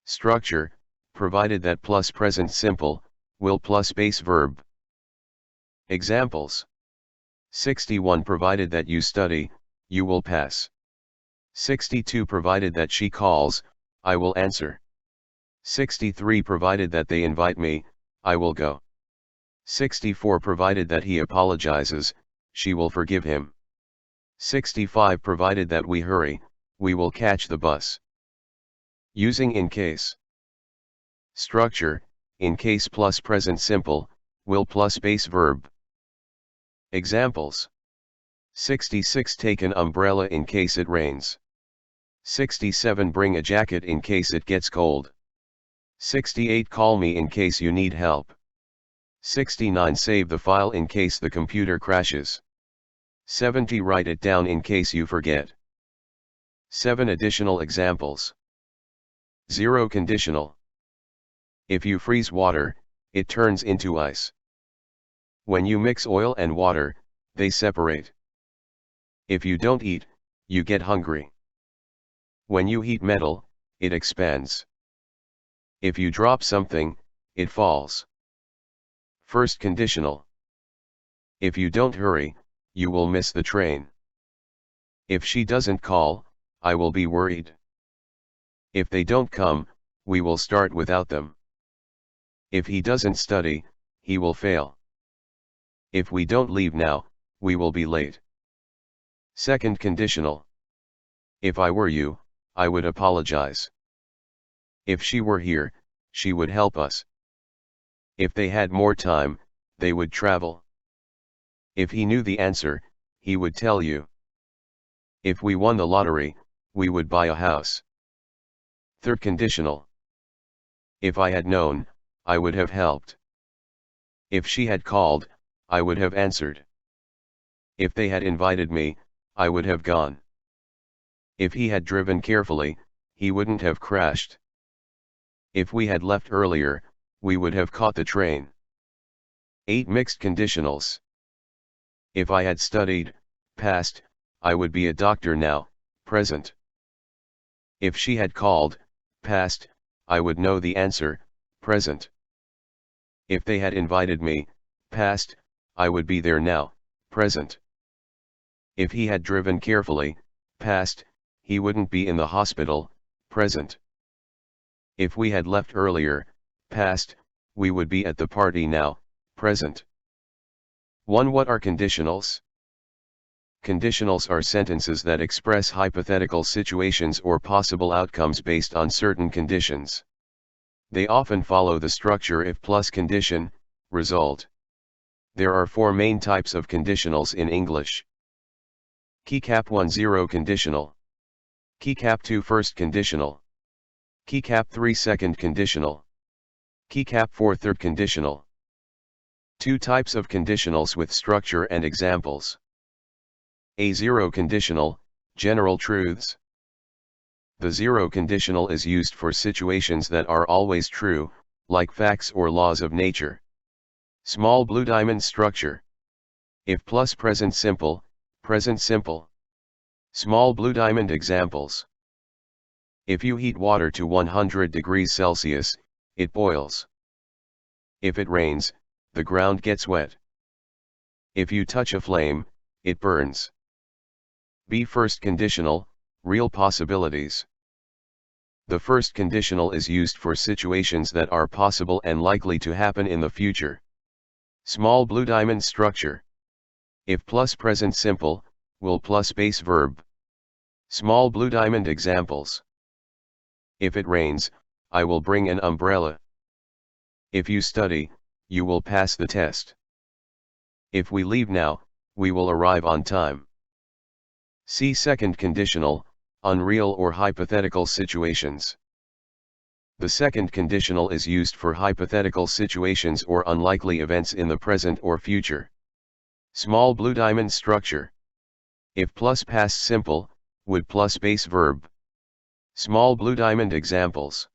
Speaker 1: Structure, provided that plus present simple, will plus base verb. Examples. 61 Provided that you study, you will pass. 62 Provided that she calls, I will answer. 63 Provided that they invite me, I will go. 64 Provided that he apologizes, she will forgive him. 65 Provided that we hurry, we will catch the bus. Using in case. Structure, in case plus present simple, will plus base verb. Examples. 66 Take an umbrella in case it rains. 67 Bring a jacket in case it gets cold. 68 Call me in case you need help. 69 Save the file in case the computer crashes. 70 Write it down in case you forget. 7 Additional examples. 0 Conditional. If you freeze water, it turns into ice. When you mix oil and water, they separate. If you don't eat, you get hungry. When you heat metal, it expands. If you drop something, it falls. First conditional. If you don't hurry, you will miss the train. If she doesn't call, I will be worried. If they don't come, we will start without them. If he doesn't study, he will fail. If we don't leave now, we will be late. Second conditional. If I were you, I would apologize. If she were here, she would help us. If they had more time, they would travel. If he knew the answer, he would tell you. If we won the lottery, we would buy a house. Third conditional. If I had known, I would have helped. If she had called, I would have answered. If they had invited me, I would have gone. If he had driven carefully, he wouldn't have crashed. If we had left earlier, we would have caught the train. 8 Mixed conditionals. If I had studied, past, I would be a doctor now, present. If she had called, past, I would know the answer, present. If they had invited me, past, I would be there now, present. If he had driven carefully, past, he wouldn't be in the hospital, present. If we had left earlier, past, we would be at the party now, present. 1. What are conditionals? Conditionals are sentences that express hypothetical situations or possible outcomes based on certain conditions. They often follow the structure if plus condition, result. There are 4 main types of conditionals in English. Keycap 1 0 conditional. Keycap 2 first conditional. Keycap 3 second conditional. Keycap 4 third conditional. 2 types of conditionals with structure and examples. A zero conditional, general truths. The zero conditional is used for situations that are always true, like facts or laws of nature. Small blue diamond structure. If plus present simple, present simple. Small blue diamond examples. If you heat water to 100 degrees Celsius, it boils. If it rains, the ground gets wet. If you touch a flame, it burns. B first conditional, real possibilities. The first conditional is used for situations that are possible and likely to happen in the future. Small blue diamond structure. If plus present simple, will plus base verb. Small blue diamond examples. If it rains, I will bring an umbrella. If you study, you will pass the test. If we leave now, we will arrive on time. See second conditional, unreal or hypothetical situations. The second conditional is used for hypothetical situations or unlikely events in the present or future. Small blue diamond structure. If plus past simple, would plus base verb. Small blue diamond examples.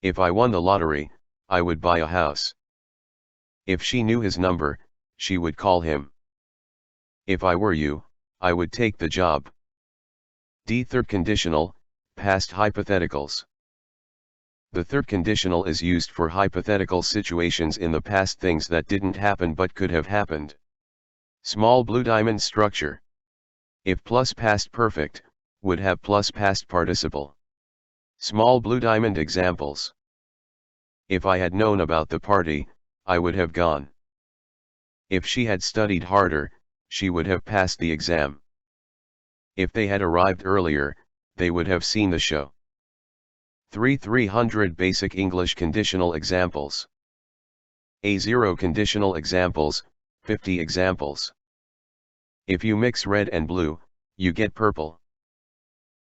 Speaker 1: If I won the lottery, I would buy a house. If she knew his number, she would call him. If I were you, I would take the job. D third conditional, past hypotheticals. The third conditional is used for hypothetical situations in the past, things that didn't happen but could have happened. Small blue diamond structure. If plus past perfect, would have plus past participle. Small blue diamond examples. If I had known about the party, I would have gone. If she had studied harder, she would have passed the exam. If they had arrived earlier, they would have seen the show. 300 Basic English Conditional Examples. A0 Conditional Examples, 50 examples. If you mix red and blue, you get purple.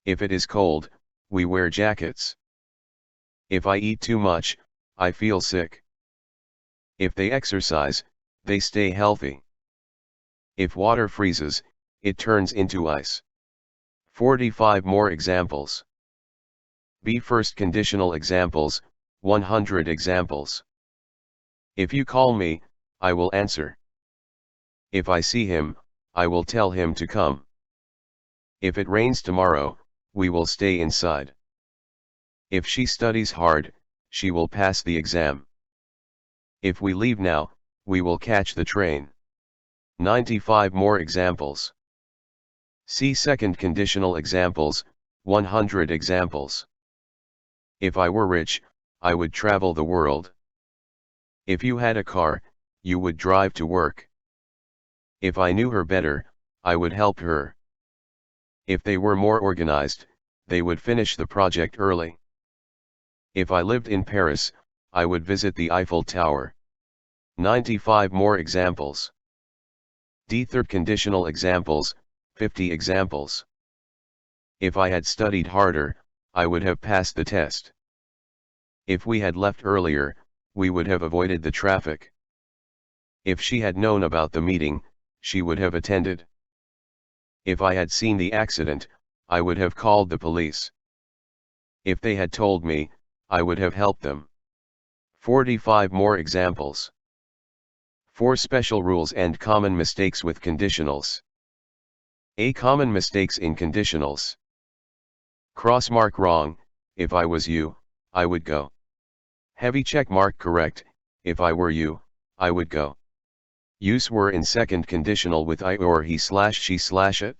Speaker 1: If it is cold, we wear jackets. If I eat too much, I feel sick. If they exercise, they stay healthy. If water freezes, it turns into ice. 45 more examples. B. First conditional examples, 100 examples. If you call me, I will answer. If I see him, I will tell him to come. If it rains tomorrow, we will stay inside. If she studies hard, she will pass the exam. If we leave now, we will catch the train. 95 more examples. See second conditional examples, 100 examples. If I were rich, I would travel the world. If you had a car, you would drive to work. If I knew her better, I would help her. If they were more organized, they would finish the project early. If I lived in Paris, I would visit the Eiffel Tower. 95 more examples. D. Third conditional examples, 50 examples. If I had studied harder, I would have passed the test. If we had left earlier, we would have avoided the traffic. If she had known about the meeting, she would have attended. If I had seen the accident, I would have called the police. If they had told me, I would have helped them. 45 more examples. 4 special rules and common mistakes with conditionals. A. Common mistakes in conditionals. Cross mark wrong, if I was you, I would go. Heavy check mark correct, if I were you, I would go. Use were in second conditional with I or he/she/it.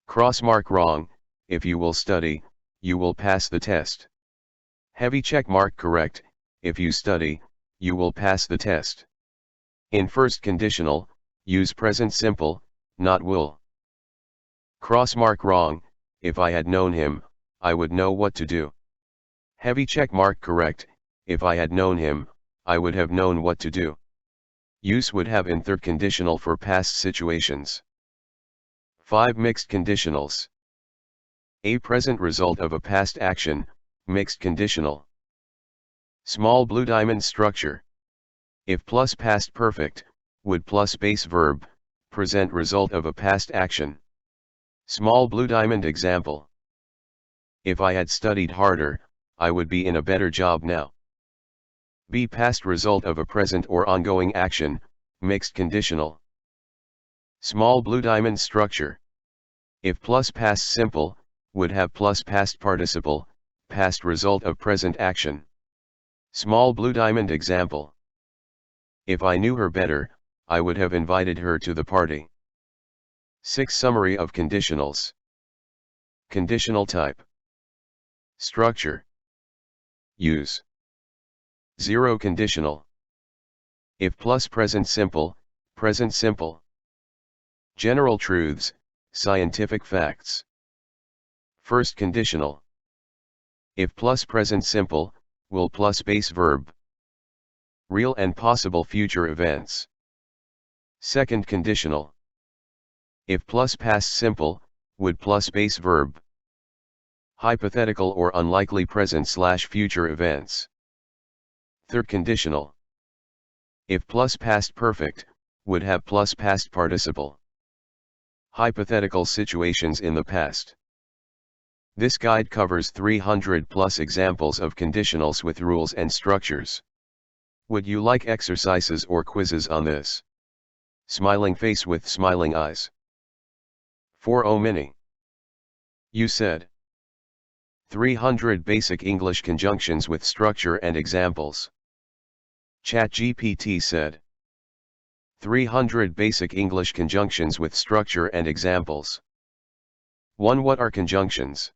Speaker 1: Cross mark wrong, if you will study, you will pass the test. Heavy check mark correct, if you study, you will pass the test. In first conditional, use present simple, not will. Cross mark wrong, if I had known him, I would know what to do. Heavy check mark correct, if I had known him, I would have known what to do. Use would have in third conditional for past situations. 5 Mixed conditionals. A. Present result of a past action, mixed conditional. Small blue diamond structure. If plus past perfect, would plus base verb, present result of a past action. Small blue diamond example. If I had studied harder, I would be in a better job now. B. Past result of a present or ongoing action, mixed conditional. Small blue diamond structure. If plus past simple, would have plus past participle, past result of present action. Small blue diamond example. If I knew her better, I would have invited her to the party. 6 Summary of conditionals. Conditional type. Structure. Use. 0 conditional. If plus present simple, present simple. General truths, scientific facts. First conditional. If plus present simple, will plus base verb. Real and possible future events. Second conditional. If plus past simple, would plus base verb. Hypothetical or unlikely present/future events. Third conditional. If plus past perfect, would have plus past participle. Hypothetical situations in the past. This guide covers 300 plus examples of conditionals with rules and structures. Would you like exercises or quizzes on this? Smiling face with smiling eyes. 4 mini. You said. 300 basic English conjunctions with structure and examples. ChatGPT said. 300 basic English conjunctions with structure and examples. 1. What are conjunctions?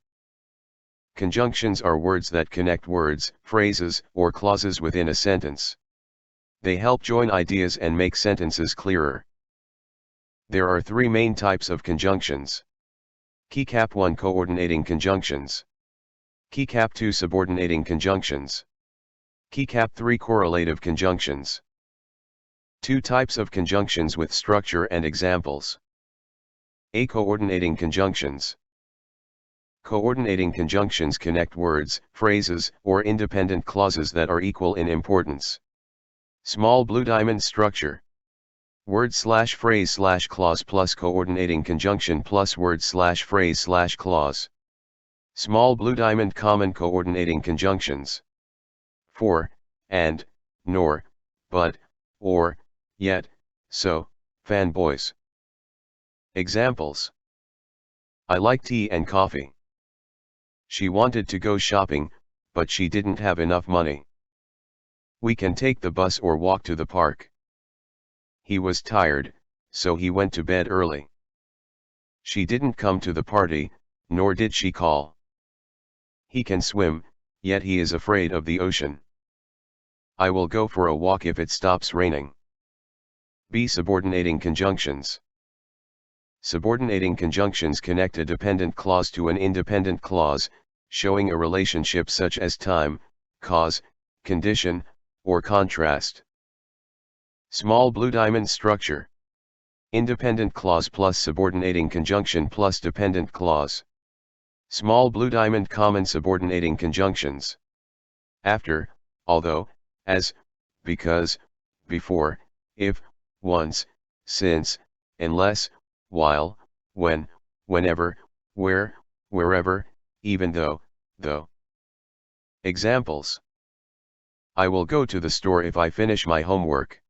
Speaker 1: Conjunctions are words that connect words, phrases, or clauses within a sentence. They help join ideas and make sentences clearer. There are 3 main types of conjunctions. Keycap 1 Coordinating conjunctions. Keycap 2 subordinating conjunctions. Keycap 3 correlative conjunctions. Two types of conjunctions with structure and examples. A. Coordinating conjunctions. Coordinating conjunctions connect words, phrases, or independent clauses that are equal in importance. Small blue diamond structure. Word/phrase/clause plus coordinating conjunction plus word/phrase/clause. Small blue diamond common coordinating conjunctions. For, and, nor, but, or, yet, so, fanboys. Examples. I like tea and coffee. She wanted to go shopping, but she didn't have enough money. We can take the bus or walk to the park. He was tired, so he went to bed early. She didn't come to the party, nor did she call. He can swim, yet he is afraid of the ocean. I will go for a walk if it stops raining. B. Subordinating conjunctions. Subordinating conjunctions connect a dependent clause to an independent clause, showing a relationship such as time, cause, condition, or contrast. Small blue diamond structure. Independent clause plus subordinating conjunction plus dependent clause. Small blue diamond common subordinating conjunctions. After, although, as, because, before, if, once, since, unless, while, when, whenever, where, wherever, even though, though. Examples. I will go to the store if I finish my homework.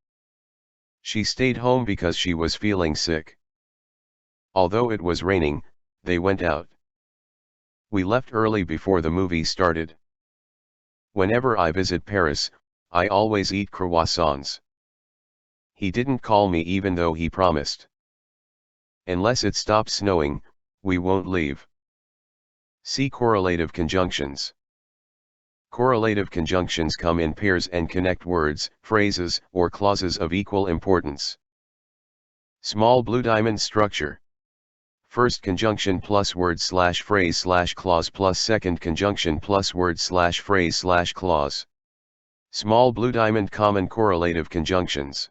Speaker 1: She stayed home because she was feeling sick. Although it was raining, they went out. We left early before the movie started. Whenever I visit Paris, I always eat croissants. He didn't call me even though he promised. Unless it stops snowing, we won't leave. See correlative conjunctions. Correlative conjunctions come in pairs and connect words, phrases, or clauses of equal importance. Small blue diamond structure. First conjunction plus word/phrase/clause plus second conjunction plus word/phrase/clause. Small blue diamond common correlative conjunctions.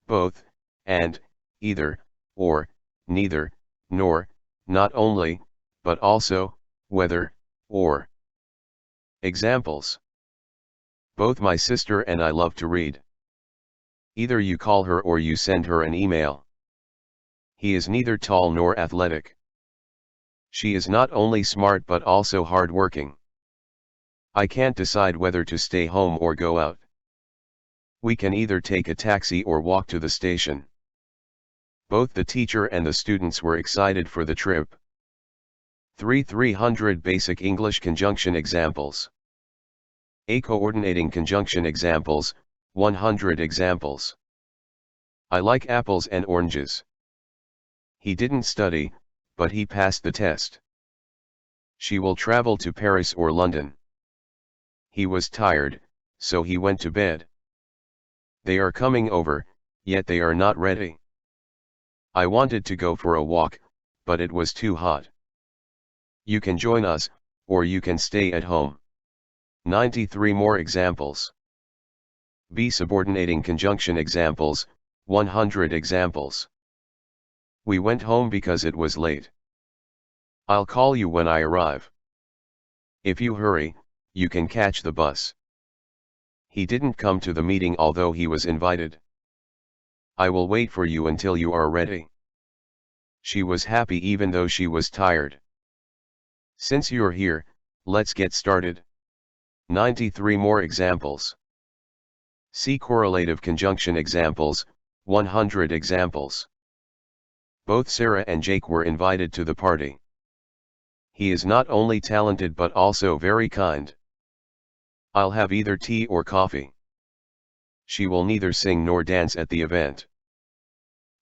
Speaker 1: Both, and, either, or, neither, nor, not only, but also, whether, or. Examples. Both my sister and I love to read. Either you call her or you send her an email. He is neither tall nor athletic. She is not only smart but also hard-working. I can't decide whether to stay home or go out. We can either take a taxi or walk to the station. Both the teacher and the students were excited for the trip. 300 Basic English Conjunction Examples. A. Coordinating conjunction examples, 100 examples. I like apples and oranges. He didn't study, but he passed the test. She will travel to Paris or London. He was tired, so he went to bed. They are coming over, yet they are not ready. I wanted to go for a walk, but it was too hot. You can join us, or you can stay at home. 93 more examples. B. Subordinating conjunction examples, 100 examples. We went home because it was late. I'll call you when I arrive. If you hurry, you can catch the bus. He didn't come to the meeting although he was invited. I will wait for you until you are ready. She was happy even though she was tired. Since you're here, let's get started. 93 more examples. See correlative conjunction examples, 100 examples. Both Sarah and Jake were invited to the party. He is not only talented but also very kind. I'll have either tea or coffee. She will neither sing nor dance at the event.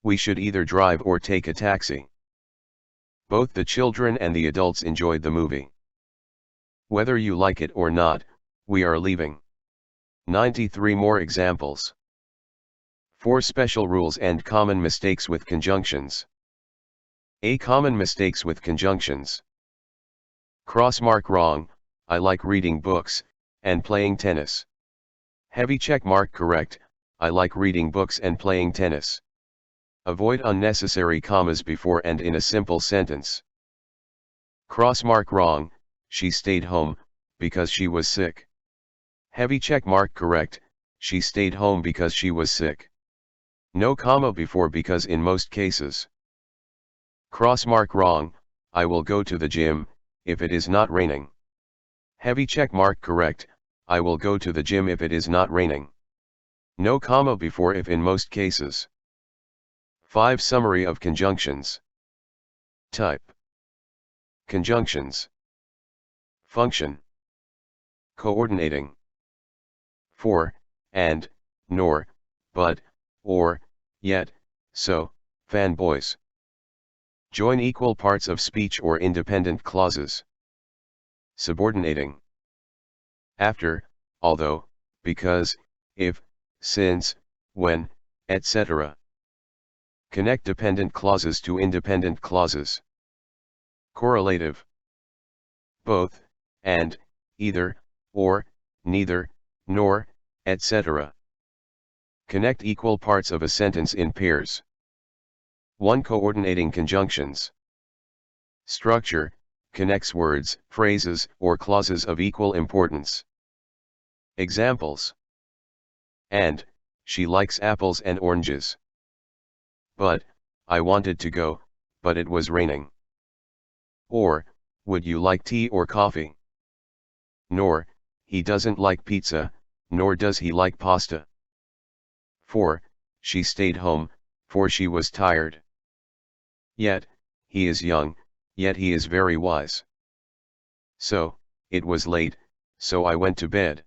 Speaker 1: We should either drive or take a taxi. Both the children and the adults enjoyed the movie. Whether you like it or not, we are leaving. 93 more examples. 4 special rules and common mistakes with conjunctions. A. Common mistakes with conjunctions. Crossmark wrong, I like reading books, and playing tennis. Heavy check mark correct, I like reading books and playing tennis. Avoid unnecessary commas before and in a simple sentence. Cross mark wrong, she stayed home, because she was sick. Heavy check mark correct, she stayed home because she was sick. No comma before because in most cases. Cross mark wrong, I will go to the gym, if it is not raining. Heavy check mark correct, I will go to the gym if it is not raining. No comma before if in most cases. 5 Summary of conjunctions. Type. Conjunctions. Function. Coordinating. For, and, nor, but, or, yet, so, fanboys. Join equal parts of speech or independent clauses. Subordinating. After, although, because, if, since, when, etc. Connect dependent clauses to independent clauses. Correlative. Both, and, either, or, neither, nor, etc. Connect equal parts of a sentence in pairs. 1. Coordinating conjunctions. Structure, connects words, phrases, or clauses of equal importance. Examples. And, she likes apples and oranges. But, I wanted to go, but it was raining. Or, would you like tea or coffee? Nor, he doesn't like pizza, nor does he like pasta. 4. She stayed home, for she was tired. Yet, he is young, yet he is very wise. So, it was late, so I went to bed.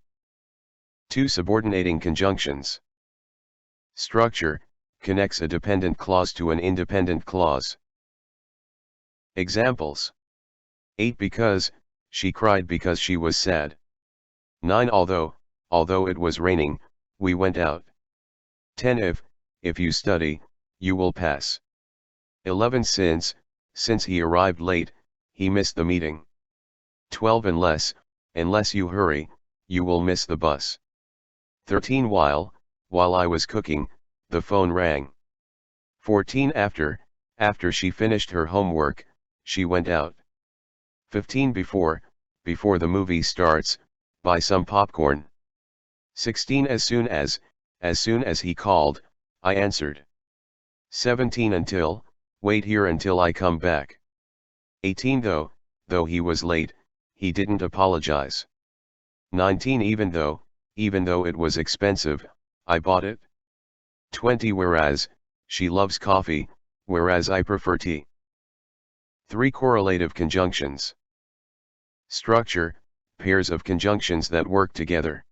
Speaker 1: 2. Subordinating conjunctions. Structure, connects a dependent clause to an independent clause. Examples. 8. Because, she cried because she was sad. 9. Although it was raining, we went out. 10. If you study, you will pass. 11. Since he arrived late, he missed the meeting. 12. Unless you hurry, you will miss the bus. 13. While I was cooking, the phone rang. 14. After she finished her homework, she went out. 15. Before the movie starts, buy some popcorn. 16. As soon as he called, I answered. 17. Until, wait here until I come back. 18. Though he was late, he didn't apologize. 19. Even though it was expensive, I bought it. 20. Whereas, she loves coffee, whereas I prefer tea. 3. Correlative conjunctions. Structure, pairs of conjunctions that work together.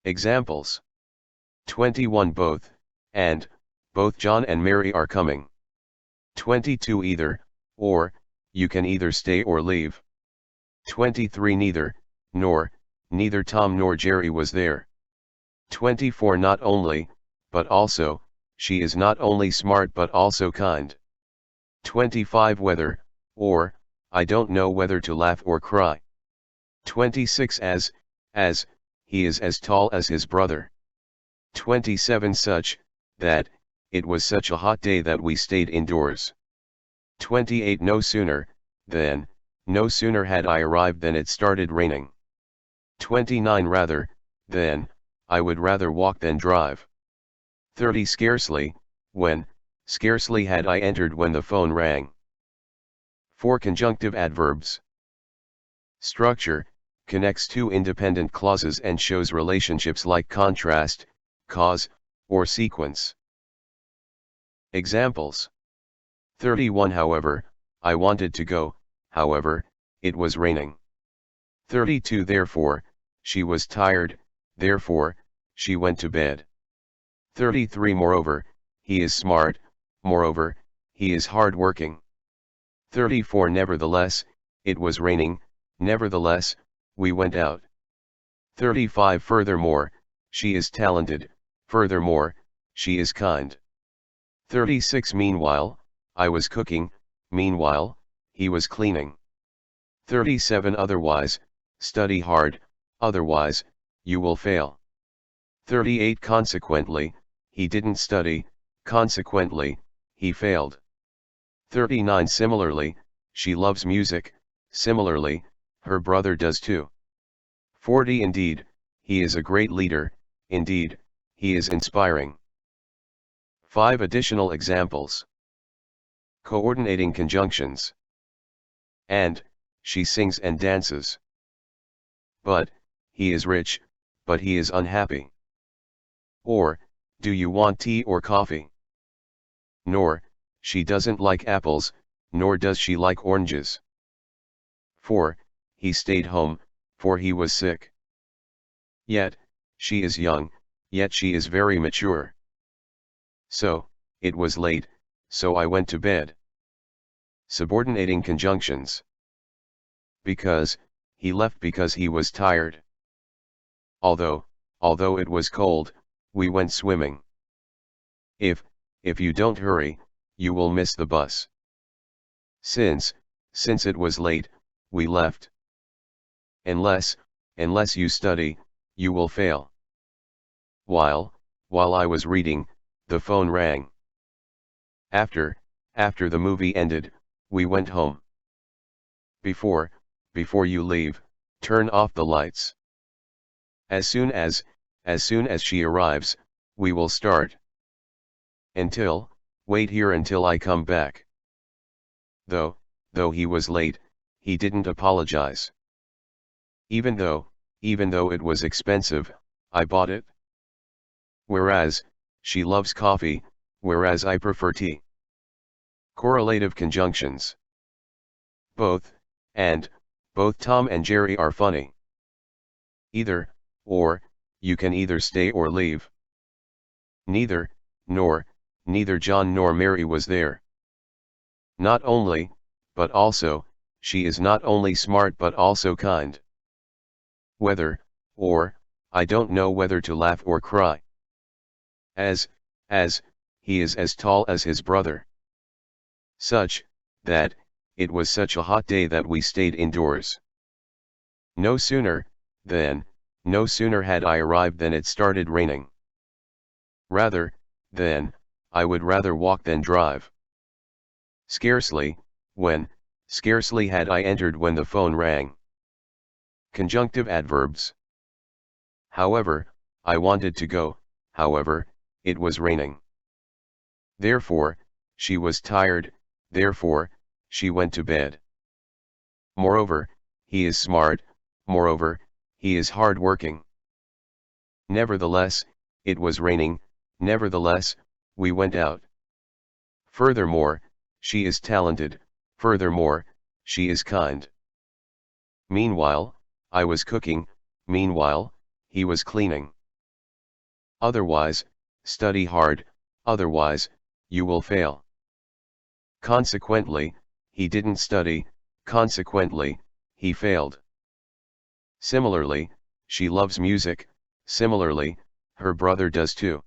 Speaker 1: Examples. 21. Both John and Mary are coming. 22. Either, or, you can either stay or leave. 23. Neither Tom nor Jerry was there. 24. Not only, but also, she is not only smart but also kind. 25. Whether, or, I don't know whether to laugh or cry. 26. As, he is as tall as his brother. 27. Such, that, it was such a hot day that we stayed indoors. 28. No sooner had I arrived than it started raining. 29. Rather, than, I would rather walk than drive. 30. Scarcely had I entered when the phone rang. 4. Conjunctive adverbs. Structure, connects two independent clauses and shows relationships like contrast, cause, or sequence. Examples. 31. However, I wanted to go, however, it was raining. 32. Therefore, she was tired, therefore, she went to bed. 33. Moreover, he is smart, moreover, he is hard-working. 34. Nevertheless, it was raining, nevertheless, we went out. 35. Furthermore, she is talented, furthermore, she is kind. 36. Meanwhile, I was cooking, meanwhile, he was cleaning. 37 Otherwise, study hard, otherwise, you will fail. 38 Consequently, he didn't study, consequently, he failed. 39 Similarly, she loves music, similarly, her brother does too. 40 Indeed, he is a great leader, indeed, he is inspiring. 5 Additional examples. Coordinating conjunctions. And, she sings and dances. But, he is rich, but he is unhappy. Or, do you want tea or coffee? Nor, she doesn't like apples, nor does she like oranges. 4, he stayed home, for he was sick. Yet, she is young, yet she is very mature. So, it was late, so I went to bed. Subordinating conjunctions. Because, he left because he was tired. Although it was cold, we went swimming. If you don't hurry, you will miss the bus. Since it was late, we left. Unless you study, you will fail. While I was reading, the phone rang. After the movie ended, we went home. Before you leave, turn off the lights. As soon as she arrives, we will start. Until, wait here until I come back. Though he was late, he didn't apologize. Even though it was expensive, I bought it. Whereas, she loves coffee, whereas I prefer tea. Correlative conjunctions. Both Tom and Jerry are funny. Either, or, you can either stay or leave. Neither John nor Mary was there. Not only, but also, she is not only smart but also kind. Whether, or, I don't know whether to laugh or cry. As, he is as tall as his brother. Such, that, it was such a hot day that we stayed indoors. No sooner had I arrived than it started raining. Rather I would rather walk than drive. Scarcely had I entered when the phone rang. Conjunctive adverbs. However, I wanted to go, however, it was raining. Therefore, she was tired, therefore, she went to bed. Moreover, he is smart, moreover, he is hard-working. Nevertheless, it was raining, nevertheless, we went out. Furthermore, she is talented, furthermore, she is kind. Meanwhile, I was cooking, meanwhile, he was cleaning. Otherwise, study hard, otherwise, you will fail. Consequently, he didn't study, consequently, he failed. Similarly, she loves music, similarly, her brother does too.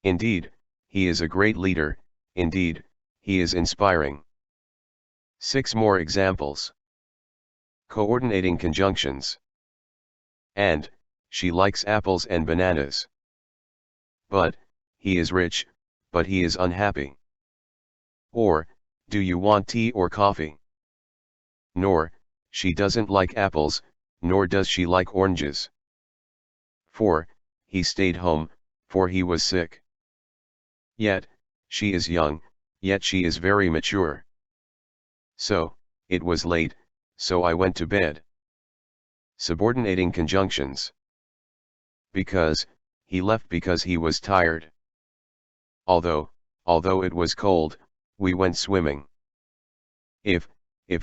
Speaker 1: Indeed, he is a great leader, indeed, he is inspiring. 6 more examples. Coordinating conjunctions. And, she likes apples and bananas. But, he is rich, but he is unhappy. Or, do you want tea or coffee? Nor, she doesn't like apples, nor does she like oranges. 4, he stayed home, for he was sick. Yet, she is young, yet she is very mature. So, it was late, so I went to bed. Subordinating conjunctions. Because, he left because he was tired. Although it was cold, we went swimming. If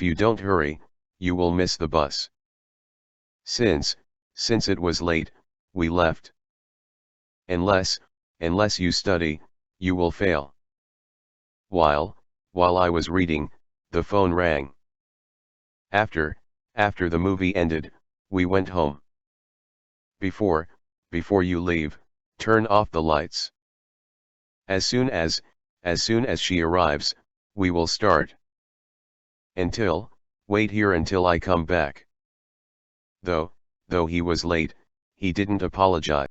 Speaker 1: you don't hurry, you will miss the bus. Since it was late, we left. Unless you study, you will fail. While I was reading, the phone rang. After the movie ended, we went home. Before you leave, turn off the lights. As soon as she arrives, we will start. Until Wait here until I come back. Though he was late, he didn't apologize.